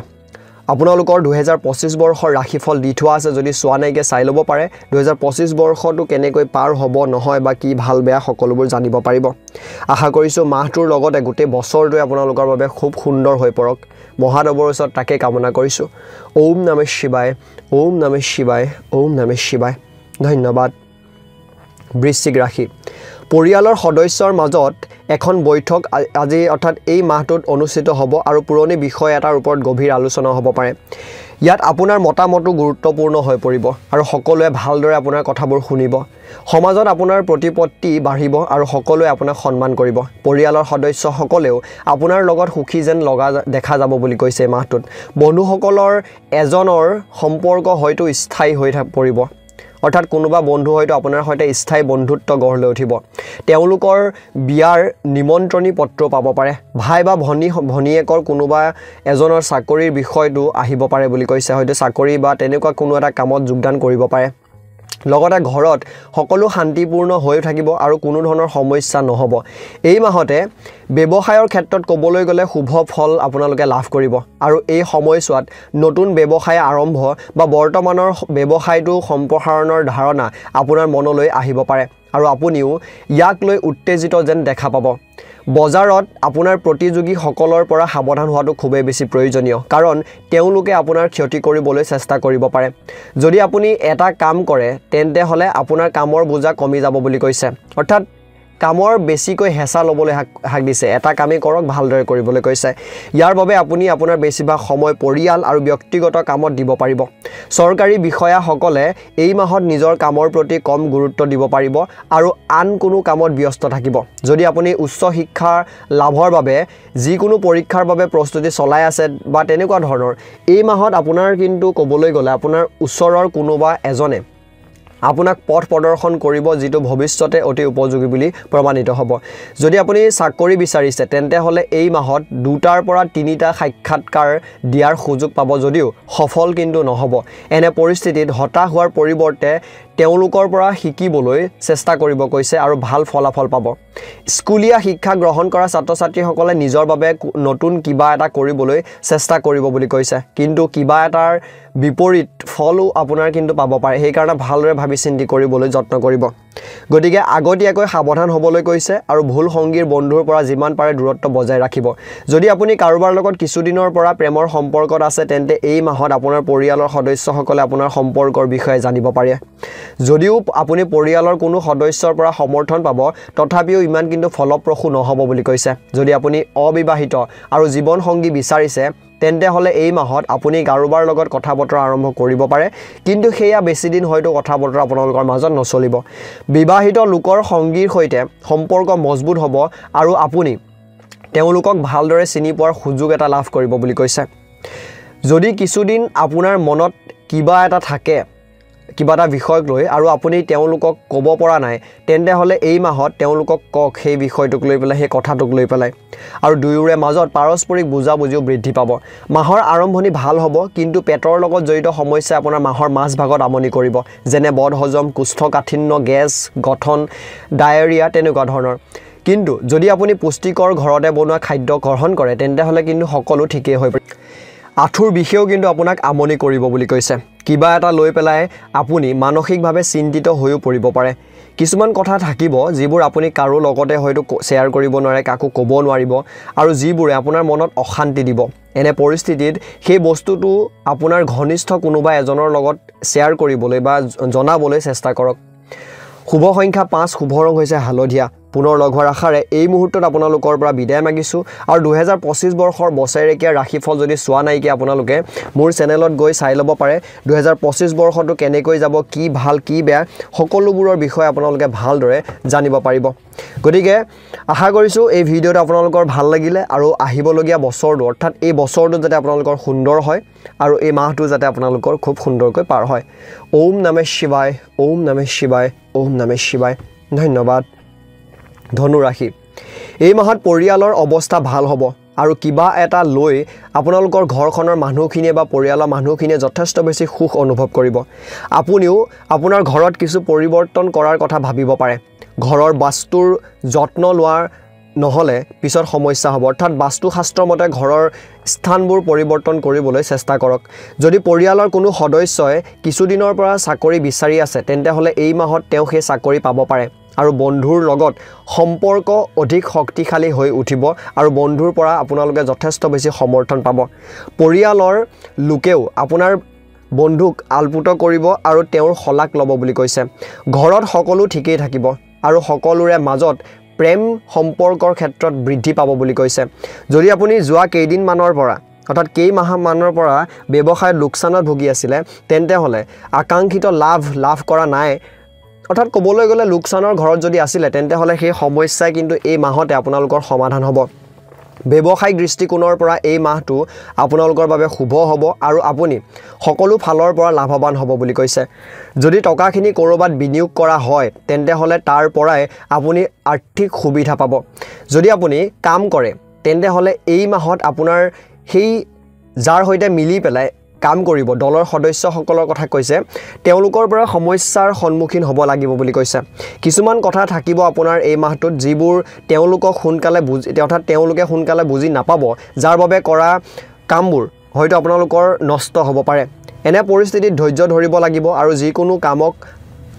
আপোনালোকৰ 2025 বৰ্ষৰ ৰাশিফল দি থোৱা আছে যদি চোৱা নাইকে চাই ল'ব পাৰে 2025 বৰ্ষটো কেনেকৈ পাৰ হ'ব নহয় বা কি ভাল বেয়া সকলোবোৰ জানিব পাৰিব আশা কৰিছো মাহটোৰ লগতে গোটেই বছৰটোৱে আপোনালোকৰ বাবে খুব সুন্দৰ হৈ পৰক মহাদেৱৰ ওচৰত তাকে কামনা কৰিছো ওম নমঃ শিৱায় ওম নমঃ শিৱায় ওম নমঃ শিৱায় ধন্যবাদ বৃশ্চিক ৰাশি পৰিয়ালৰ সদস্যৰ মাজত এখন বৈঠক আজি অৰ্থাৎ এই মাহটোত অনুষ্ঠিত হ'ব আৰু পুৰণি বিষয় এটাৰ ওপৰত গভীৰ আলোচনা হ'ব পাৰে ইয়াত আপোনাৰ মতামতো গুৰুত্বপূৰ্ণ হৈ পৰিব আৰু সকলোৱে ভালদৰে আপোনাৰ কথাবোৰ শুনিব সমাজত আপোনাৰ প্ৰতিপত্তি বাঢ়িব আৰু সকলোৱে আপোনাক সন্মান কৰিব পৰিয়ালৰ সদস্যসকলেও আপোনাৰ লগত সুখী যেন লগা দেখা যাব বুলি কৈছে মাহটোত বন্ধুসকলৰ এজনৰ সম্পৰ্ক হয়তো স্থায়ী হৈ পৰিব অৰ্থাৎ কোনোবা বন্ধু হয়তো আপোনাৰ সৈতে স্থায়ী বন্ধুত্ব গঢ় লৈ উঠিব তেওঁলোকৰ বিয়াৰ নিমন্ত্ৰণী পত্ৰ পাব পাৰে ভাই বা ভনীয়েকৰ কোনোবা এজনৰ চাকৰিৰ বিষয়টো আহিব পাৰে বুলি কৈছে হয়তো চাকৰি বা তেনেকুৱা কোনো এটা কামত যোগদান কৰিব পাৰে লগতে ঘৰত সকলো শান্তিপূৰ্ণ হৈ থাকিব আৰু কোনো ধৰণৰ সমস্যা নহব এই মাহতে ব্যৱসায়ৰ ক্ষেত্ৰত ক'বলৈ গ'লে শুভ ফল আপোনালোকে লাভ কৰিব আৰু এই সময়ছোৱাত নতুন ব্যৱসায় আৰম্ভ বা বৰ্তমানৰ ব্যৱসায়টো সম্প্ৰসাৰণৰ ধাৰণা আপোনাৰ মনলৈ আহিব পাৰে আৰু আপুনিও ইয়াক লৈ উত্তেজিত যেন দেখা পাব বজাৰত আপোনাৰ প্ৰতিযোগীসকলৰ পৰা সাৱধান হোৱাটো খুবেই বেছি প্ৰয়োজনীয় কাৰণ তেওঁলোকে আপোনাৰ ক্ষতি কৰিবলৈ চেষ্টা কৰিব পাৰে যদি আপুনি এটা কাম কৰে তেন্তে হলে আপোনাৰ কামৰ বোজা কমি যাব বুলি কৈছে অৰ্থাৎ কামৰ বেছিকৈ হেঁচা ল'বলৈ হাক দিছে এটা কামেই কৰক ভালদৰে কৰিবলৈ কৈছে ইয়াৰ বাবে আপুনি আপোনাৰ বেছিভাগ সময় পৰিয়াল আৰু ব্যক্তিগত কামত দিব পাৰিব চৰকাৰী বিষয়াসকলে এই মাহত নিজৰ কামৰ প্ৰতি কম গুৰুত্ব দিব পাৰিব আৰু আন কোনো কামত ব্যস্ত থাকিব যদি আপুনি উচ্চ শিক্ষা লাভৰ বাবে যিকোনো পৰীক্ষাৰ বাবে প্ৰস্তুতি চলাই আছে বা তেনেকুৱা ধৰণৰ এই মাহত আপোনাৰ কিন্তু ক'বলৈ গ'লে আপোনাৰ ওচৰৰ কোনোবা এজনে আপোনাক পথ প্ৰদৰ্শন কৰিব যেটো ভৱিষ্যতে অতি উপযোগী বুলি প্ৰমাণিত হ'ব যদি আপুনি চাকৰি বিচাৰিছে তেন্তে হলে এই মাহত 2টাৰ পৰা 3টা সাক্ষাৎকাৰ দিয়াৰ সুযোগ পাব যদিও সফল কিন্তু নহব এনে পৰিস্থিতিত হতাশ হোৱাৰ পৰিৱৰ্তে তেওঁলোকৰ পৰা শিকিবলৈ চেষ্টা কৰিব কৈছে আৰু ভাল ফলাফল পাব স্কুলীয়া শিক্ষা গ্ৰহণ কৰা ছাত্ৰ-ছাত্ৰীসকলে নিজৰ বাবে নতুন কিবা এটা কৰিবলৈ চেষ্টা কৰিব বুলি কৈছে কিন্তু কিবা এটাৰ বিপৰীত ফলো আপোনাৰ কিন্তু পাব পাৰে সেই কাৰণে ভালদৰে ভাবি চিন্তি কৰিবলৈ যত্ন কৰিব গতিকে আগতীয়াকৈ সাৱধান হ'বলৈ কৈছে আৰু ভুল সংগীৰ বন্ধুৰ পৰা যিমান পাৰে দূৰত্ব বজাই ৰাখিব যদি আপুনি কাৰোবাৰ লগত কিছুদিনৰ পৰা প্ৰেমৰ সম্পৰ্কত আছে তেন্তে এই মাহত আপোনাৰ পৰিয়ালৰ সদস্যসকলে আপোনাৰ সম্পৰ্কৰ বিষয়ে জানিব পাৰে যদিও আপুনি পৰিয়ালৰ কোনো সদস্যৰ পৰা সমৰ্থন পাব তথাপিও ইমান কিন্তু ফলপ্ৰসূ নহব বুলি কৈছে যদি আপুনি অবিবাহিত আৰু জীৱন সংগী বিচাৰিছে তেন্তে হলে এই মাহত আপুনি কাৰোবাৰ লগত কথা বতৰা আৰম্ভ কৰিব পাৰে কিন্তু হেয়া বেছি দিন হয়তো কথা বতৰা আপোনালোকৰ মাজত নচলিব বিবাহিত লোকৰ সংগীৰ সৈতে সম্পৰ্ক মজবুত হ'ব আৰু আপুনি তেওঁলোকক ভালদৰে চিনি পোৱাৰ সুযোগ এটা লাভ কৰিব বুলি কৈছে যদি কিছুদিন আপোনাৰ মনত কিবা এটা থাকে কিবা এটা বিষয়ক লৈ আৰু আপুনি তেওঁলোকক ক'ব পৰা নাই তেন্তে হলে এই মাহত তেওঁলোকক কক সেই বিষয়টোক লৈ পেলাই সেই কথাটোক লৈ পেলাই আৰু দুয়োৰে মাজত পাৰস্পৰিক বুজাবুজিও বৃদ্ধি পাব মাহৰ আৰম্ভণি ভাল হ'ব কিন্তু পেটৰ লগত জড়িত সমস্যা আপোনাৰ মাহৰ মাজ ভাগত আমনি কৰিব যেনে বদহজম কুষ্ঠকাঠিন্য গেছ গঠন ডায়েৰিয়া তেনেকুৱা ধৰণৰ কিন্তু যদি আপুনি পুষ্টিকৰ ঘৰতে বনোৱা খাদ্য গ্ৰহণ কৰে তেন্তে হলে কিন্তু সকলো ঠিকই হৈ পৰিব আঠুৰ বিষয়েও কিন্তু আপোনাক আমনি কৰিব বুলি কৈছে কিবা এটা লৈ পেলাই আপুনি মানসিকভাৱে চিন্তিত হৈও পৰিব পাৰে কিছুমান কথা থাকিব যিবোৰ আপুনি কাৰো লগতে হয়তো শেয়াৰ কৰিব নোৱাৰে কাকো ক'ব নোৱাৰিব আৰু যিবোৰে আপোনাৰ মনত অশান্তি দিব এনে পৰিস্থিতিত সেই বস্তুটো আপোনাৰ ঘনিষ্ঠ কোনোবা এজনৰ লগত শেয়াৰ কৰিবলৈ বা জনাবলৈ চেষ্টা কৰক শুভ সংখ্যা 5 শুভ ৰং হৈছে হালধীয়া পুনৰ লগ হোৱাৰ আশাৰে এই মুহূৰ্তত আপোনালোকৰ পৰা বিদায় মাগিছোঁ আৰু 2025 বৰ্ষৰ বছৰেকীয়া ৰাশিফল যদি চোৱা নাইকিয়া আপোনালোকে মোৰ চেনেলত গৈ চাই ল'ব পাৰে 2025 বৰ্ষটো কেনেকৈ যাব কি ভাল কি বেয়া সকলোবোৰৰ বিষয়ে আপোনালোকে ভালদৰে জানিব পাৰিব গতিকে আশা কৰিছোঁ এই ভিডিঅ'টো আপোনালোকৰ ভাল লাগিলে আৰু আহিবলগীয়া বছৰটো অৰ্থাৎ এই বছৰটো যাতে আপোনালোকৰ সুন্দৰ হয় আৰু এই মাহটো যাতে আপোনালোকৰ খুব সুন্দৰকৈ পাৰ হয় ওম নমঃ শিৱায় ওম নমঃ শিৱায় ওম নমঃ শিৱায় ধন্যবাদ ধনু ৰাশি এই মাহত পৰিয়ালৰ অৱস্থা ভাল হ'ব আৰু কিবা এটা লৈ আপোনালোকৰ ঘৰখনৰ মানুহখিনিয়ে বা পৰিয়ালৰ মানুহখিনিয়ে যথেষ্ট বেছি সুখ অনুভৱ কৰিব আপুনিও আপোনাৰ ঘৰত কিছু পৰিৱৰ্তন কৰাৰ কথা ভাবিব পাৰে ঘৰৰ বাস্তুৰ যত্ন লোৱাৰ নহলে পিছত সমস্যা হ'ব অৰ্থাৎ বাস্তু শাস্ত্ৰৰ মতে ঘৰৰ স্থানবোৰ পৰিৱৰ্তন কৰিবলৈ চেষ্টা কৰক যদি পৰিয়ালৰ কোনো সদস্যই কিছুদিনৰ পৰা চাকৰি বিচাৰি আছে তেন্তে হলে এই মাহত তেওঁ সেই চাকৰি পাব পাৰে আৰু বন্ধুৰ লগত সম্পৰ্ক অধিক শক্তিশালী হৈ উঠিব আৰু বন্ধুৰ পৰা আপোনালোকে যথেষ্ট বেছি সমৰ্থন পাব পৰিয়ালৰ লোকেও আপোনাৰ বন্ধুক আলপুত কৰিব আৰু তেওঁৰ খলাক ল'ব বুলি কৈছে ঘৰত সকলো ঠিকেই থাকিব আৰু সকলোৰে মাজত প্ৰেম সম্পৰ্কৰ ক্ষেত্ৰত বৃদ্ধি পাব বুলি কৈছে যদি আপুনি যোৱা কেইদিনমানৰ পৰা অৰ্থাৎ কেইমাহমানৰ পৰা ব্যৱসায়ত লোকচানত ভুগি আছিলে তেন্তে হলে আকাংক্ষিত লাভ কৰা নাই অৰ্থাৎ ক'বলৈ গ'লে লোকচানৰ ঘৰত যদি আছিলে তেন্তে হলে সেই সমস্যাই কিন্তু এই মাহতে আপোনালোকৰ সমাধান হ'ব ব্যৱসায়িক দৃষ্টিকোণৰ পৰা এই মাহটো আপোনালোকৰ বাবে শুভ হ'ব আৰু আপুনি সকলো ফালৰ পৰা লাভৱান হ'ব বুলি কৈছে যদি টকাখিনি কৰবাত বিনিয়োগ কৰা হয় তেন্তে হলে তাৰ পৰাই আপুনি আৰ্থিক সুবিধা পাব যদি আপুনি কাম কৰে তেন্তে হলে এই মাহত আপোনাৰ সেই যাৰ হৈতে মিলি পেলাই কাম কৰিব দলৰ সদস্যসকলৰ কথা কৈছে তেওঁলোকৰ পৰা সমস্যাৰ সন্মুখীন হ'ব লাগিব বুলি কৈছে কিছুমান কথা থাকিব আপোনাৰ এই মাহটোত যিবোৰ তেওঁলোলোকে সোনকালে বুজি নাপাব যাৰ বাবে কৰা কামবোৰ হয়তো আপোনালোকৰ নষ্ট হ'ব পাৰে এনে পৰিস্থিতিত ধৈৰ্য ধৰিব লাগিব আৰু যিকোনো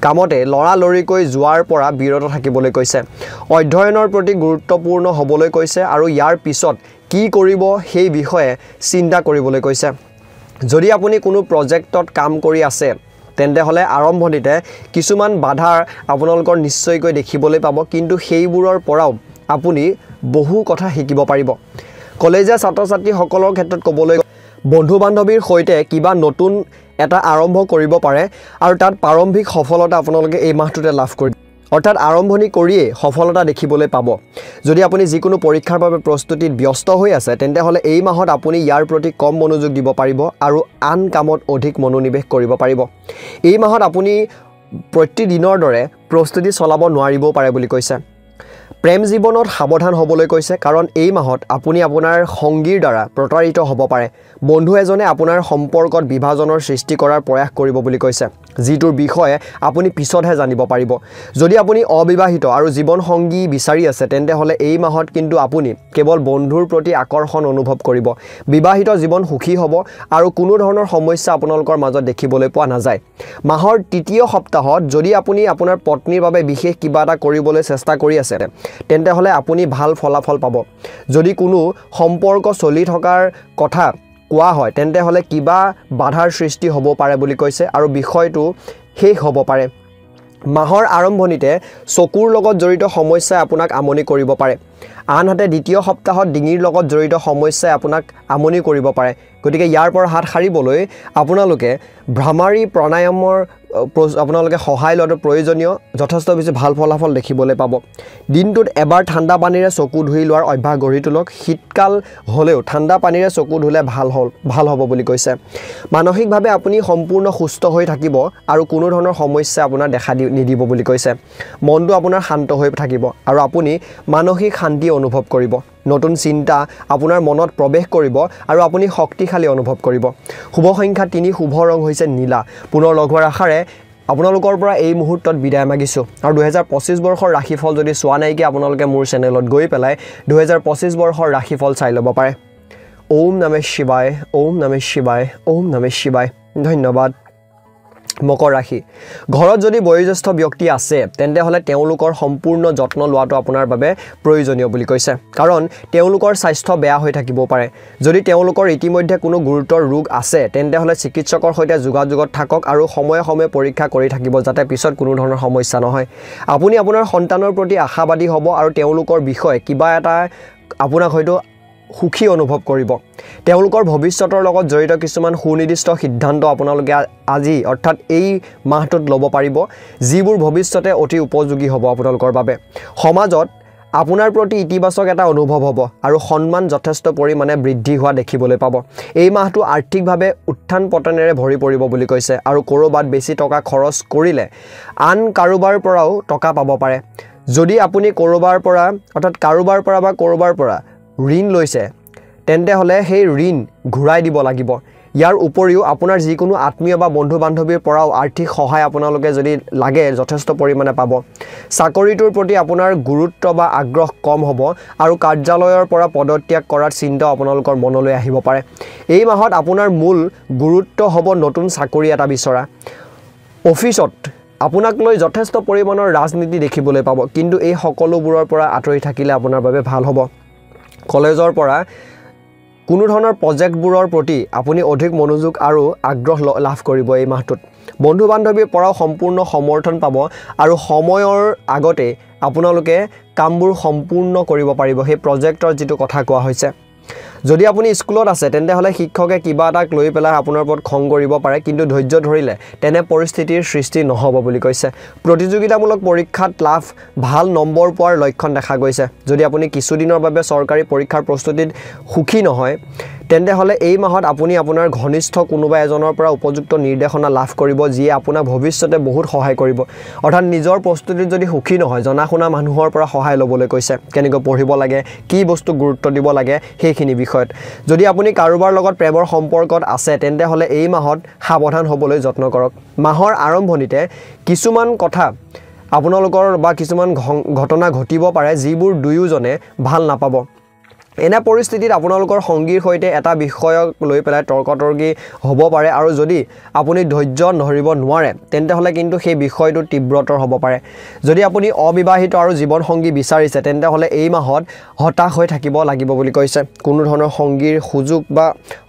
কামতে লৰালৰিকৈ যোৱাৰ পৰা বিৰত থাকিবলৈ কৈছে অধ্যয়নৰ প্ৰতি গুৰুত্বপূৰ্ণ হ'বলৈ কৈছে আৰু ইয়াৰ পিছত কি কৰিব সেই বিষয়ে চিন্তা কৰিবলৈ কৈছে যদি আপুনি কোনো প্ৰজেক্টত কাম কৰি আছে তেন্তে হলে আৰম্ভণিতে কিছুমান বাধা আপোনালোকৰ নিশ্চয়কৈ দেখিবলৈ পাব কিন্তু সেইবোৰৰ পৰাও আপুনি বহু কথা শিকিব পাৰিব কলেজীয়া ছাত্ৰ-ছাত্ৰীসকলৰ ক্ষেত্ৰত ক'বলৈ বন্ধু বান্ধৱীৰ সৈতে কিবা নতুন এটা আৰম্ভ কৰিব পাৰে আৰু তাত প্ৰাৰম্ভিক সফলতা আপোনালোকে এই মাহটোতে লাভ কৰিব অৰ্থাৎ আৰম্ভণি কৰিয়ে সফলতা দেখিবলৈ পাব যদি আপুনি যিকোনো পৰীক্ষাৰ বাবে প্ৰস্তুতিত ব্যস্ত হৈ আছে তেন্তে হলে এই মাহত আপুনি ইয়াৰ প্ৰতি কম মনোযোগ দিব পাৰিব আৰু আন কামত অধিক মনোনিৱেশ কৰিব পাৰিব এই মাহত আপুনি প্ৰতিদিনৰ দৰে প্ৰস্তুতি চলাব নোৱাৰিবও পাৰে বুলি কৈছে প্ৰেম জীৱনত সাৱধান হ'বলৈ কৈছে কাৰণ এই মাহত আপুনি আপোনাৰ সংগীৰ দ্বাৰা প্ৰতাৰিত হ'ব পাৰে বন্ধু এজনে আপোনাৰ সম্পৰ্কত বিভাজনৰ সৃষ্টি কৰাৰ প্ৰয়াস কৰিব বুলি কৈছে যিটোৰ বিষয়ে আপুনি পিছতহে জানিব পাৰিব যদি আপুনি অবিবাহিত আৰু জীৱন সংগী বিচাৰি আছে তেন্তে হলে এই মাহত কিন্তু আপুনি কেৱল বন্ধুৰ প্ৰতি আকৰ্ষণ অনুভৱ কৰিব বিবাহিত জীৱন সুখী হ'ব আৰু কোনো ধৰণৰ সমস্যা আপোনালোকৰ মাজত দেখিবলৈ পোৱা নাযায় মাহৰ তৃতীয় সপ্তাহত যদি আপুনি আপোনাৰ পত্নীৰ বাবে বিশেষ কিবা এটা কৰিবলৈ চেষ্টা কৰি আছে তেন্তে হলে আপুনি ভাল ফলাফল পাব যদি কোনো সম্পৰ্ক চলি থকাৰ কথা কোৱা হয় তেন্তে হলে কিবা বাধাৰ সৃষ্টি হ'ব পাৰে বুলি কৈছে আৰু বিষয়টো শেষ হ'ব পাৰে মাহৰ আৰম্ভণিতে চকুৰ লগত জড়িত সমস্যাই আপোনাক আমনি কৰিব পাৰে আনহাতে দ্বিতীয় সপ্তাহত ডিঙিৰ লগত জড়িত সমস্যাই আপোনাক আমনি কৰিব পাৰে গতিকে ইয়াৰ পৰা হাত সাৰিবলৈ আপোনালোকে ভ্ৰামাৰী প্ৰণায়ামৰ আপোনালোকে সহায় লোৱাটো প্ৰয়োজনীয় যথেষ্ট বেছি ভাল ফলাফল দেখিবলৈ পাব দিনটোত এবাৰ ঠাণ্ডা পানীৰে চকু ধুই লোৱাৰ অভ্যাস গঢ়ি তোলক শীতকাল হ'লেও ঠাণ্ডা পানীৰে চকু ধুলে ভাল হ'ব বুলি কৈছে মানসিকভাৱে আপুনি সম্পূৰ্ণ সুস্থ হৈ থাকিব আৰু কোনো ধৰণৰ সমস্যা আপোনাৰ দেখা নিদিব বুলি কৈছে মনটো আপোনাৰ শান্ত হৈ থাকিব আৰু আপুনি মানসিক শান্তি অনুভৱ কৰিব নতুন চিন্তা আপোনাৰ মনত প্ৰৱেশ কৰিব আৰু আপুনি শক্তিশালী অনুভৱ কৰিব শুভ সংখ্যা 3 শুভ ৰং হৈছে নীলা পুনৰ লগ হোৱাৰ আশাৰে আপোনালোকৰ পৰা এই মুহূৰ্তত বিদায় মাগিছোঁ আৰু 2025 বৰ্ষৰ ৰাশিফল যদি চোৱা নাইকি আপোনালোকে মোৰ চেনেলত গৈ পেলাই 2025 বৰ্ষৰ ৰাশিফল চাই ল'ব পাৰে ওম নমঃ শিৱায় ওম নমঃ শিৱায় ওম নমঃ শিৱায় ধন্যবাদ মকৰ ৰাশি ঘৰত যদি বয়োজ্যেষ্ঠ ব্যক্তি আছে তেন্তে হলে তেওঁলোকৰ সম্পূৰ্ণ যত্ন লোৱাটো আপোনাৰ বাবে প্ৰয়োজনীয় বুলি কৈছে কাৰণ তেওঁলোকৰ স্বাস্থ্য বেয়া হৈ থাকিব পাৰে যদি তেওঁলোকৰ ইতিমধ্যে কোনো গুৰুতৰ ৰোগ আছে তেন্তে হলে চিকিৎসকৰ সৈতে যোগাযোগত থাকক আৰু সময়ে সময়ে পৰীক্ষা কৰি থাকিব যাতে পিছত কোনো ধৰণৰ সমস্যা নহয় আপুনি আপোনাৰ সন্তানৰ প্ৰতি আশাবাদী হ'ব আৰু তেওঁলোকৰ বিষয়ে কিবা এটা আপোনাক হয়তো সুখী অনুভৱ কৰিব তেওঁলোকৰ ভৱিষ্যতৰ লগত জড়িত কিছুমান সুনিৰ্দিষ্ট সিদ্ধান্ত আপোনালোকে আজি অৰ্থাৎ এই মাহটোত ল'ব পাৰিব যিবোৰ ভৱিষ্যতে অতি উপযোগী হ'ব আপোনালোকৰ বাবে সমাজত আপোনাৰ প্ৰতি ইতিবাচক এটা অনুভৱ হ'ব আৰু সন্মান যথেষ্ট পৰিমাণে বৃদ্ধি হোৱা দেখিবলৈ পাব এই মাহটো আৰ্থিকভাৱে উত্থান পতনেৰে ভৰি পৰিব বুলি কৈছে আৰু ক'ৰবাত বেছি টকা খৰচ কৰিলে আন কাৰোবাৰ পৰাও টকা পাব পাৰে যদি আপুনি ক'ৰবাৰ পৰা অৰ্থাৎ কাৰোবাৰ পৰা বা ক'ৰবাৰ পৰা ঋণ লৈছে তেন্তে হলে সেই ঋণ ঘূৰাই দিব লাগিব ইয়াৰ উপৰিও আপোনাৰ যিকোনো আত্মীয় বা বন্ধু বান্ধৱীৰ পৰাও আৰ্থিক সহায় আপোনালোকে যদি লাগে যথেষ্ট পৰিমাণে পাব চাকৰিটোৰ প্ৰতি আপোনাৰ গুৰুত্ব বা আগ্ৰহ কম হ'ব আৰু কাৰ্যালয়ৰ পৰা পদত্যাগ কৰাৰ চিন্তা আপোনালোকৰ মনলৈ আহিব পাৰে এই মাহত আপোনাৰ মূল গুৰুত্ব হ'ব নতুন চাকৰি এটা বিচৰা অফিচত আপোনাক লৈ যথেষ্ট পৰিমাণৰ ৰাজনীতি দেখিবলৈ পাব কিন্তু এই সকলোবোৰৰ পৰা আঁতৰি থাকিলে আপোনাৰ বাবে ভাল হ'ব কলেজৰ পৰা কোনো ধৰণৰ প্ৰজেক্টবোৰৰ প্ৰতি আপুনি অধিক মনোযোগ আৰু আগ্ৰহ লাভ কৰিব এই মাহটোত বন্ধু বান্ধৱীৰ পৰাও সম্পূৰ্ণ সমৰ্থন পাব আৰু সময়ৰ আগতে আপোনালোকে কামবোৰ সম্পূৰ্ণ কৰিব পাৰিব সেই প্ৰজেক্টৰ যিটো কথা কোৱা হৈছে যদি আপুনি স্কুলত আছে তেন্তে হলে শিক্ষকে কিবা এটাক লৈ পেলাই আপোনাৰ ওপৰত খং কৰিব পাৰে কিন্তু ধৈৰ্য ধৰিলে তেনে পৰিস্থিতিৰ সৃষ্টি নহ'ব বুলি কৈছে প্ৰতিযোগিতামূলক পৰীক্ষাত লাভ ভাল নম্বৰ পোৱাৰ লক্ষণ দেখা গৈছে যদি আপুনি কিছুদিনৰ বাবে চৰকাৰী পৰীক্ষাৰ প্ৰস্তুতিত সুখী নহয় তেন্তে হলে এই মাহত আপুনি আপোনাৰ ঘনিষ্ঠ কোনোবা এজনৰ পৰা উপযুক্ত নিৰ্দেশনা লাভ কৰিব যিয়ে আপোনাক ভৱিষ্যতে বহুত সহায় কৰিব অৰ্থাৎ নিজৰ প্ৰস্তুতিত যদি সুখী নহয় জনা শুনা মানুহৰ পৰা সহায় ল'বলৈ কৈছে কেনেকৈ পঢ়িব লাগে কি বস্তু গুৰুত্ব দিব লাগে সেইখিনি বিষয়ত যদি আপুনি কাৰোবাৰ লগত প্ৰেমৰ সম্পৰ্কত আছে তেন্তে হলে এই মাহত সাৱধান হ'বলৈ যত্ন কৰক মাহৰ আৰম্ভণিতে কিছুমান কথা আপোনালোকৰ বা কিছুমান ঘটনা ঘটিব পাৰে যিবোৰ দুয়োজনে ভাল নাপাব এনে পৰিস্থিতিত আপোনালোকৰ সংগীৰ সৈতে এটা বিষয়ক লৈ পেলাই তৰ্কতৰ্কি হ'ব পাৰে আৰু যদি আপুনি ধৈৰ্য ধৰিব নোৱাৰে তেন্তে হলে কিন্তু সেই বিষয়টো তীব্ৰতৰ হ'ব পাৰে যদি আপুনি অবিবাহিত আৰু জীৱন সংগী বিচাৰিছে তেন্তে হলে এই মাহত হতাশ হৈ থাকিব লাগিব বুলি কৈছে কোনো ধৰণৰ সংগীৰ সুযোগ বা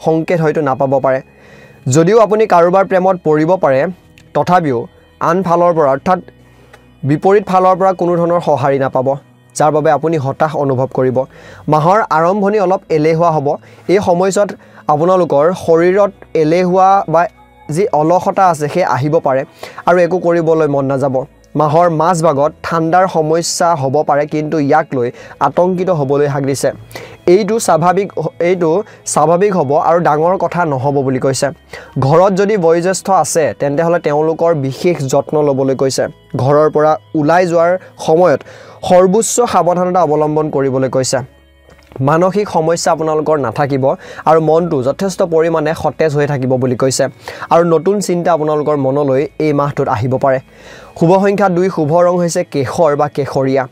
সংকেত হয়তো নাপাব পাৰে যদিও আপুনি কাৰোবাৰ প্ৰেমত পৰিব পাৰে তথাপিও আন ফালৰ পৰা অৰ্থাৎ বিপৰীত ফালৰ পৰা কোনো ধৰণৰ সঁহাৰি নাপাব যাৰ বাবে আপুনি হতাশ অনুভৱ কৰিব মাহৰ আৰম্ভণি অলপ এলেহুৱা হ'ব এই সময়ছোৱাত আপোনালোকৰ শৰীৰত এলেহুৱা বা যি অলসতা আছে সেই আহিব পাৰে আৰু একো কৰিবলৈ মন নাযাব মাহৰ মাজভাগত ঠাণ্ডাৰ সমস্যা হ'ব পাৰে কিন্তু ইয়াক লৈ আতংকিত হ'বলৈ হাক দিছে এইটো স্বাভাৱিক হ'ব আৰু ডাঙৰ কথা নহ'ব বুলি কৈছে ঘৰত যদি বয়োজ্যেষ্ঠ আছে তেন্তে হলে তেওঁলোকৰ বিশেষ যত্ন ল'বলৈ কৈছে ঘৰৰ পৰা ওলাই যোৱাৰ সময়ত সৰ্বোচ্চ সাৱধানতা অৱলম্বন কৰিবলৈ কৈছে মানসিক সমস্যা আপোনালোকৰ নাথাকিব আৰু মনটো যথেষ্ট পৰিমাণে সতেজ হৈ থাকিব বুলি কৈছে আৰু নতুন চিন্তা আপোনালোকৰ মনলৈ এই মাহটোত আহিব পাৰে শুভ সংখ্যা 2 শুভ ৰং হৈছে কেশৰ বা কেশৰীয়া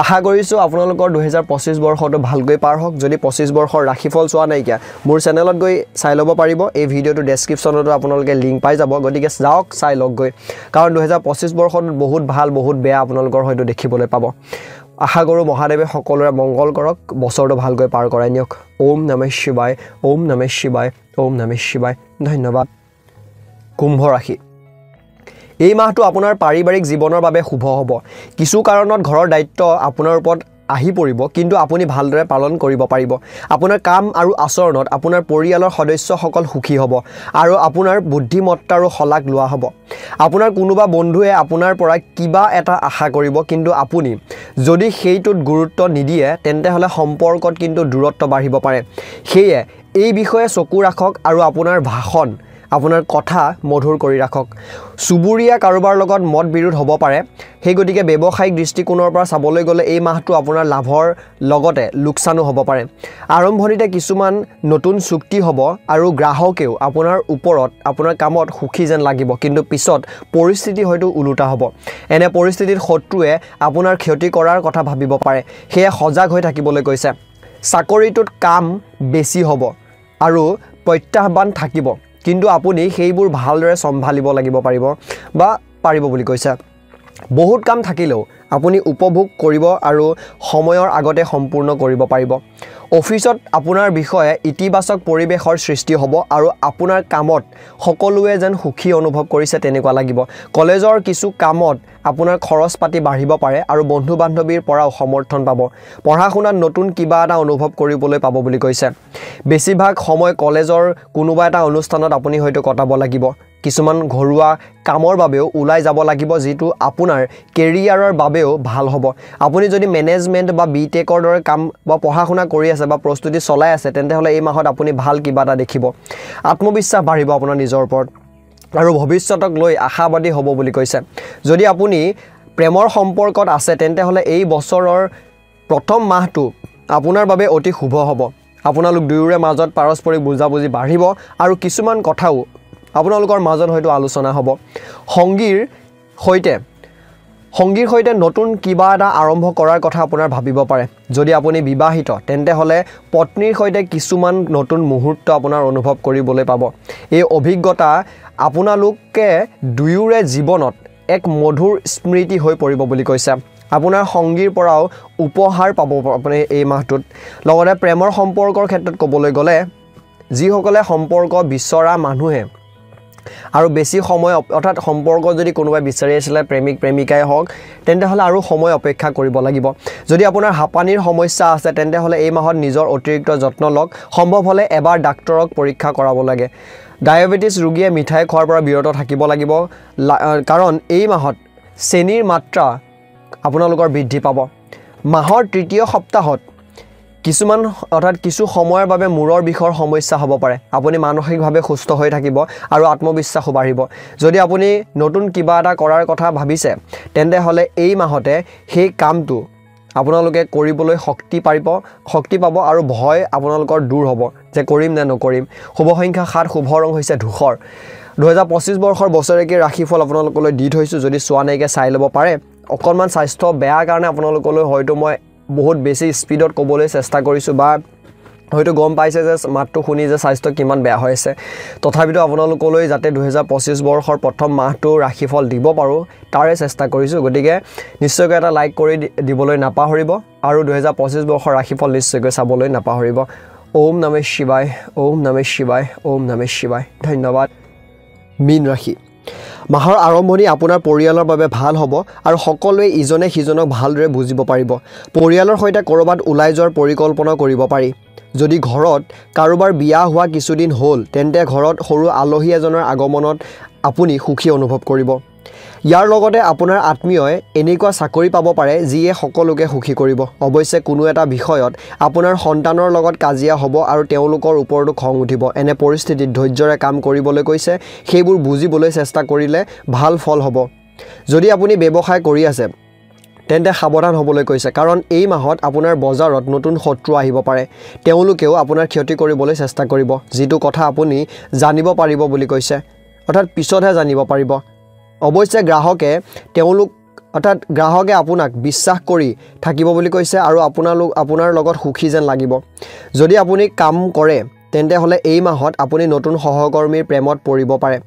আশা কৰিছোঁ আপোনালোকৰ 2025 বৰ্ষটো ভালকৈ পাৰ হওক যদি 25 বৰ্ষৰ ৰাশিফল চোৱা নাইকিয়া মোৰ চেনেলত গৈ চাই ল'ব পাৰিব এই ভিডিঅ'টো ডেছক্ৰিপশ্যনতো আপোনালোকে লিংক পাই যাব গতিকে যাওক চাই লওক গৈ কাৰণ 2025 বৰ্ষত বহুত ভাল বহুত বেয়া আপোনালোকৰ হয়তো দেখিবলৈ পাব আশা কৰোঁ মহাদেৱে সকলোৰে মংগল কৰক বছৰটো ভালকৈ পাৰ কৰাই নিয়ক ওম নমঃ শিৱায় ওম নমঃ শিৱায় ওম নমঃ শিৱায় ধন্যবাদ কুম্ভ ৰাশি এই মাহটো আপোনাৰ পাৰিবাৰিক জীৱনৰ বাবে শুভ হ'ব কিছু কাৰণত ঘৰৰ দায়িত্ব আপোনাৰ ওপৰত আহি পৰিব কিন্তু আপুনি ভালদৰে পালন কৰিব পাৰিব আপোনাৰ কাম আৰু আচৰণত আপোনাৰ পৰিয়ালৰ সদস্যসকল সুখী হ'ব আৰু আপোনাৰ বুদ্ধিমত্তাৰো শলাগ লোৱা হ'ব আপোনাৰ কোনোবা বন্ধুৱে আপোনাৰ পৰা কিবা এটা আশা কৰিব কিন্তু আপুনি যদি সেইটোত গুৰুত্ব নিদিয়ে তেন্তে হলে সম্পৰ্কত কিন্তু দূৰত্ব বাঢ়িব পাৰে সেয়ে এই বিষয়ে চকু ৰাখক আৰু আপোনাৰ ভাষণ আপোনাৰ কথা মধুৰ কৰি ৰাখক সুবুৰীয়া কাৰোবাৰ লগত মত বিৰোধ হ'ব পাৰে সেই গতিকে ব্যৱসায়িক দৃষ্টিকোণৰ পৰা চাবলৈ গ'লে এই মাহটো আপোনাৰ লাভৰ লগতে লোকচানো হ'ব পাৰে আৰম্ভণিতে কিছুমান নতুন চুক্তি হ'ব আৰু গ্ৰাহকেও আপোনাৰ ওপৰত আপোনাৰ কামত সুখী যেন লাগিব কিন্তু পিছত পৰিস্থিতি হয়তো ওলোটা হ'ব এনে পৰিস্থিতিত শত্ৰুৱে আপোনাৰ ক্ষতি কৰাৰ কথা ভাবিব পাৰে সেয়ে সজাগ হৈ থাকিবলৈ কৈছে চাকৰিটোত কাম বেছি হ'ব আৰু প্ৰত্যাহ্বান থাকিব কিন্তু আপুনি সেইবোৰ ভালদৰে চম্ভালিব লাগিব পাৰিব বুলি কৈছে বহুত কাম থাকিলেও আপুনি উপভোগ কৰিব আৰু সময়ৰ আগতে সম্পূৰ্ণ কৰিব পাৰিব অফিচত আপোনাৰ বিষয়ে ইতিবাচক পৰিবেশৰ সৃষ্টি হ'ব আৰু আপোনাৰ কামত সকলোৱে যেন সুখী অনুভৱ কৰিছে তেনেকুৱা লাগিব কলেজৰ কিছু কামত আপোনাৰ খৰচ পাতি বাঢ়িব পাৰে আৰু বন্ধু বান্ধৱীৰ পৰাও সমৰ্থন পাব পঢ়া শুনাত নতুন কিবা এটা অনুভৱ কৰিবলৈ পাব বুলি কৈছে বেছিভাগ সময় কলেজৰ কোনোবা এটা অনুষ্ঠানত আপুনি হয়তো কটাব লাগিব কিছুমান ঘৰুৱা কামৰ বাবেও উলাই যাব লাগিব যেটো আপোনাৰ কেৰিয়াৰৰ বাবেও ভাল হ'ব আপুনি যদি মেনেজমেন্ট বা বিটেকৰ দৰে কাম বা পঢ়া শুনা কৰি আছে বা প্ৰস্তুতি চলাই আছে তেন্তে হলে এই মাহত আপুনি ভাল কিবা এটা দেখিব আত্মবিশ্বাস বাঢ়িব আপোনাৰ নিজৰ ওপৰত আৰু ভৱিষ্যতক লৈ আশাবাদী হ'ব বুলি কৈছে যদি আপুনি প্ৰেমৰ সম্পৰ্কত আছে তেন্তে হলে এই বছৰৰ প্ৰথম মাহটো আপোনাৰ বাবে অতি শুভ হ'ব আপোনালোক দুয়োৰে মাজত পাৰস্পৰিক বুজাবুজি বাঢ়িব আৰু কিছুমান কথাও আপোনালোকৰ মাজত হয়তো আলোচনা হ'ব সংগীৰ সৈতে নতুন কিবা এটা আৰম্ভ কৰাৰ কথা আপোনাৰ ভাবিব পাৰে যদি আপুনি বিবাহিত তেন্তে হলে পত্নীৰ সৈতে কিছুমান নতুন মুহূৰ্ত আপোনাৰ অনুভৱ কৰিবলৈ পাব এই অভিজ্ঞতা আপোনালোকে দুয়োৰে জীৱনত এক মধুৰ স্মৃতি হৈ পৰিব বুলি কৈছে আপোনাৰ সংগীৰ পৰাও উপহাৰ পাব আপুনি এই মাহটোত লগতে প্ৰেমৰ সম্পৰ্কৰ ক্ষেত্ৰত ক'বলৈ গ'লে যিসকলে সম্পৰ্ক বিচৰা মানুহে আৰু বেছি সময় অৰ্থাৎ সম্পৰ্ক যদি কোনোবাই বিচাৰি আছিল প্ৰেমিক প্ৰেমিকাই হওক তেন্তে হলে আৰু সময় অপেক্ষা কৰিব লাগিব যদি আপোনাৰ হাপানিৰ সমস্যা আছে তেন্তে হলে এই মাহত নিজৰ অতিৰিক্ত যত্ন লওক সম্ভৱ হলে এবাৰ ডাক্তৰক পৰীক্ষা কৰাব লাগে ডায়াবেটিস ৰোগীয়ে মিঠাই খোৱাৰ পৰা বিৰত থাকিব লাগিব কাৰণ এই মাহত চেনিৰ মাত্ৰা আপোনালোকৰ বৃদ্ধি পাব মাহৰ তৃতীয় সপ্তাহত কিছু সময়ৰ বাবে মূৰৰ বিষৰ সমস্যা হ'ব পাৰে আপুনি মানসিকভাৱে সুস্থ হৈ থাকিব আৰু আত্মবিশ্বাস বাঢ়িব যদি আপুনি নতুন কিবা এটা কৰাৰ কথা ভাবিছে তেন্তে হলে এই মাহতে সেই কামটো আপোনালোকে কৰিবলৈ শক্তি পাব আৰু ভয় আপোনালোকৰ দূৰ হ'ব যে কৰিম নে নকৰিম শুভ সংখ্যা 7 শুভ ৰং হৈছে ধূসৰ 2025 বৰ্ষৰ বছৰেকী ৰাশিফল আপোনালোকলৈ দি থৈছো যদি চোৱা নাইকে চাই ল'ব পাৰে অকনমান স্বাস্থ্য বেয়া কাৰণে আপোনালোকলৈ হয়তো মই বহুত বেছি স্পিডত ক'বলৈ চেষ্টা কৰিছো বা হয়তো গম পাইছে যে মাতটো শুনি যে স্বাস্থ্য কিমান বেয়া হৈ আছে তথাপিতো আপোনালোকলৈ যাতে 2025 বৰ্ষৰ প্ৰথম মাহটো ৰাশিফল দিব পাৰো তাৰে চেষ্টা কৰিছো গতিকে নিশ্চয়কৈ এটা লাইক কৰি দিবলৈ নাপাহৰিব আৰু 2025 বৰ্ষৰ ৰাশিফল নিশ্চয়কৈ চাবলৈ নাপাহৰিব ওম নমঃ শিৱায় ওম নমঃ শিৱায় ওম নমঃ শিৱায় ধন্যবাদ মীন ৰাশি মাহৰ আৰম্ভণি আপোনাৰ পৰিয়ালৰ বাবে ভাল হ'ব আৰু সকলোৱে ইজনে সিজনক ভালদৰে বুজিব পাৰিব পৰিয়ালৰ সৈতে কৰবাত ওলাই যোৱাৰ পৰিকল্পনা কৰিব পাৰি যদি ঘৰত কাৰোবাৰ বিয়া হোৱা কিছুদিন হ'ল তেন্তে ঘৰত সৰু আলহী এজনৰ আগমনত আপুনি সুখী অনুভৱ কৰিব ইয়াৰ লগতে আপোনাৰ আত্মীয়ই এনেকুৱা চাকৰি পাব পাৰে যিয়ে সকলোকে সুখী কৰিব অৱশ্যে কোনো এটা বিষয়ত আপোনাৰ সন্তানৰ লগত কাজিয়া হ'ব আৰু তেওঁলোকৰ ওপৰতো খং উঠিব এনে পৰিস্থিতিত ধৈৰ্যৰে কাম কৰিবলৈ কৈছে সেইবোৰ বুজিবলৈ চেষ্টা কৰিলে ভাল ফল হ'ব যদি আপুনি ব্যৱসায় কৰি আছে তেন্তে সাৱধান হ'বলৈ কৈছে কাৰণ এই মাহত আপোনাৰ বজাৰত নতুন শত্ৰু আহিব পাৰে তেওঁলোকেও আপোনাৰ ক্ষতি কৰিবলৈ চেষ্টা কৰিব যেটো কথা আপুনি জানিব পাৰিব বুলি কৈছে অৰ্থাৎ পিছতহে জানিব পাৰিব অৱশ্যে গ্ৰাহকে আপোনাক বিশ্বাস কৰি থাকিব বুলি কৈছে আৰু আপোনাৰ লগত সুখী যেন লাগিব যদি আপুনি কাম কৰে তেন্তে হলে এই মাহত আপুনি নতুন সহকৰ্মীৰ প্ৰেমত পৰিব পাৰে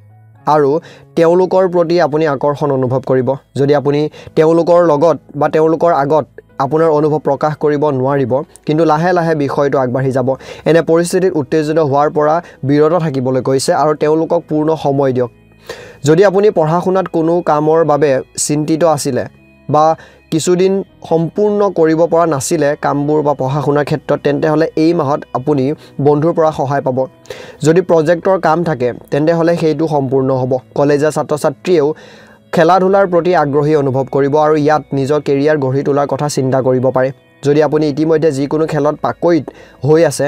আৰু তেওঁলোকৰ প্ৰতি আপুনি আকৰ্ষণ অনুভৱ কৰিব যদি আপুনি তেওঁলোকৰ লগত বা তেওঁলোকৰ আগত আপোনাৰ অনুভৱ প্ৰকাশ কৰিব নোৱাৰিব কিন্তু লাহে লাহে বিষয়টো আগবাঢ়ি যাব এনে পৰিস্থিতিত উত্তেজিত হোৱাৰ পৰা বিৰত থাকিবলৈ কৈছে আৰু তেওঁলোকক পূৰ্ণ সময় দিয়ক যদি আপুনি পঢ়া শুনাত কোনো কামৰ বাবে চিন্তিত আছিল বা কিছুদিন সম্পূৰ্ণ কৰিব পৰা নাছিল কামবোৰ বা পঢ়া শুনাৰ ক্ষেত্ৰত তেন্তে হলে এই মাহত আপুনি বন্ধুৰ পৰা সহায় পাব যদি প্ৰজেক্টৰ কাম থাকে তেন্তে হলে সেইটো সম্পূৰ্ণ হ'ব কলেজৰ ছাত্ৰ-ছাত্ৰীয়েও খেলা ধুলাৰ প্ৰতি আগ্ৰহী অনুভৱ কৰিব আৰু ইয়াত নিজৰ কেৰিয়াৰ গঢ়ি তোলাৰ কথা চিন্তা কৰিব পাৰে যদি আপুনি ইতিমধ্যে যিকোনো খেলত পাকৈত হৈ আছে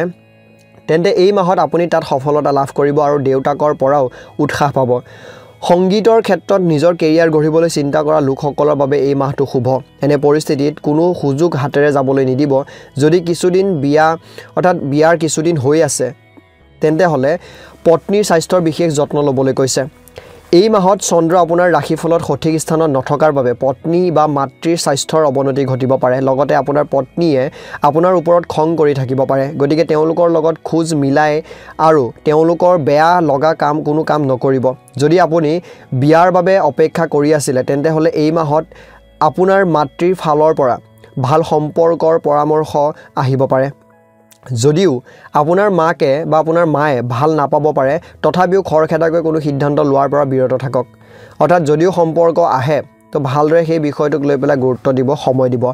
তেন্তে এই মাহত আপুনি তাত সফলতা লাভ কৰিব আৰু দেউতাকৰ পৰাও উৎসাহ পাব সংগীতৰ ক্ষেত্ৰত নিজৰ কেৰিয়াৰ গঢ়িবলৈ চিন্তা কৰা লোকসকলৰ বাবে এই মাহটো শুভ এনে পৰিস্থিতিত কোনো সুযোগ হাতেৰে যাবলৈ নিদিব যদি কিছুদিন বিয়াৰ কিছুদিন হৈ আছে তেন্তে হলে পত্নীৰ স্বাস্থ্যৰ বিশেষ যত্ন ল'বলৈ কৈছে এই মাহত চন্দ্ৰ আপোনাৰ ৰাশিফলত সঠিক স্থানত নথকাৰ বাবে পত্নী বা মাতৃৰ স্বাস্থ্যৰ অৱনতি ঘটিব পাৰে লগতে আপোনাৰ পত্নীয়ে আপোনাৰ ওপৰত খং কৰি থাকিব পাৰে গতিকে তেওঁলোকৰ লগত খোজ মিলাই আৰু তেওঁলোকৰ বেয়া লগা কোনো কাম নকৰিব যদি আপুনি বিয়াৰ বাবে অপেক্ষা কৰি আছিল তেন্তে হলে এই মাহত আপোনাৰ মাতৃৰ ফালৰ পৰা ভাল সম্পৰ্কৰ পৰামৰ্শ আহিব পাৰে যদিও আপোনাৰ মাকে বা আপোনাৰ মায়ে ভাল নাপাব পাৰে তথাপিও খৰখেদাকৈ কোনো সিদ্ধান্ত লোৱাৰ পৰা বিৰত থাকক অৰ্থাৎ যদিও সম্পৰ্ক আহে তো ভালদৰে সেই বিষয়টোক লৈ পেলাই গুৰুত্ব দিব সময় দিব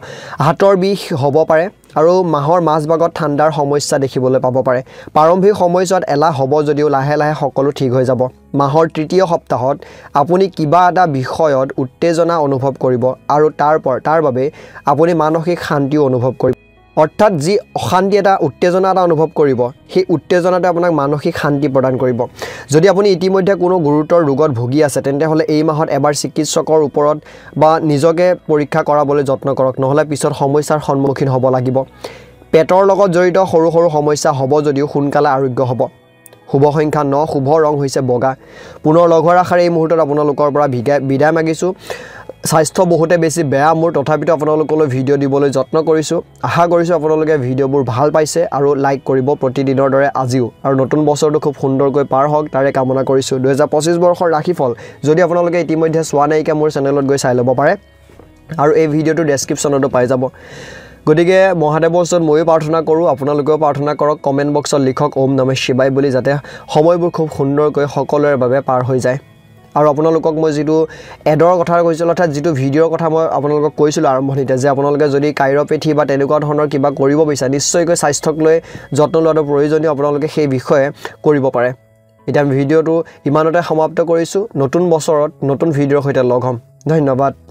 হাতৰ বিষ হ'ব পাৰে আৰু মাহৰ মাজভাগত ঠাণ্ডাৰ সমস্যা দেখিবলৈ পাব পাৰে প্ৰাৰম্ভিক সময়ছোৱাত এলাহ হ'ব যদিও লাহে লাহে সকলো ঠিক হৈ যাব মাহৰ তৃতীয় সপ্তাহত আপুনি কিবা এটা বিষয়ত উত্তেজনা অনুভৱ কৰিব আৰু তাৰ বাবে আপুনি মানসিক শান্তিও অনুভৱ কৰিব অৰ্থাৎ যি অশান্তি এটা উত্তেজনা এটা অনুভৱ কৰিব সেই উত্তেজনাতে আপোনাক মানসিক শান্তি প্ৰদান কৰিব যদি আপুনি ইতিমধ্যে কোনো গুৰুতৰ ৰোগত ভুগি আছে তেন্তে হলে এই মাহত এবাৰ চিকিৎসকৰ ওপৰত বা নিজকে পৰীক্ষা কৰাবলৈ যত্ন কৰক নহলে পিছত সমস্যাৰ সন্মুখীন হ'ব লাগিব পেটৰ লগত জড়িত সৰু সৰু সমস্যা হ'ব যদিও সোনকালে আৰোগ্য হ'ব শুভ সংখ্যা 9 শুভ ৰং হৈছে বগা পুনৰ লগ হোৱাৰ আশাৰে এই মুহূৰ্তত আপোনালোকৰ পৰা বিদায় মাগিছোঁ স্বাস্থ্য বহুতে বেছি বেয়া মোৰ তথাপিতো আপোনালোকলৈ ভিডিঅ' দিবলৈ যত্ন কৰিছোঁ আশা কৰিছোঁ আপোনালোকে ভিডিঅ'বোৰ ভাল পাইছে আৰু লাইক কৰিব প্ৰতিদিনৰ দৰে আজিও আৰু নতুন বছৰটো খুব সুন্দৰকৈ পাৰ হওক তাৰে কামনা কৰিছোঁ 2025 বৰ্ষৰ ৰাশিফল যদি আপোনালোকে ইতিমধ্যে চোৱা নাইকে মোৰ চেনেলত গৈ চাই ল'ব পাৰে আৰু এই ভিডিঅ'টো ডেছক্ৰিপশ্যনতো পাই যাব গতিকে মহাদেৱৰ ওচৰত ময়ো প্ৰাৰ্থনা কৰোঁ আপোনালোকেও প্ৰাৰ্থনা কৰক কমেণ্ট বক্সত লিখক ওম নমঃ শিৱায় বুলি যাতে সময়বোৰ খুব সুন্দৰকৈ সকলোৰে বাবে পাৰ হৈ যায় আৰু আপোনালোকক মই যেটো এডৰ কথা কৈছিল অৰ্থাৎ যেটো ভিডিঅ'ৰ কথা মই আপোনালোকক কৈছিলোঁ আৰম্ভণিতে যে আপোনালোকে যদি কাইৰোপেথি বা তেনেকুৱা ধৰণৰ কিবা কৰিব বিচাৰে নিশ্চয়কৈ স্বাস্থ্যক লৈ যত্ন লোৱাটো প্ৰয়োজনীয় আপোনালোকে সেই বিষয়ে কৰিব পাৰে এতিয়া ভিডিঅ'টো ইমানতে সমাপ্ত কৰিছোঁ নতুন বছৰত নতুন ভিডিঅ'ৰ সৈতে লগ হ'ম ধন্যবাদ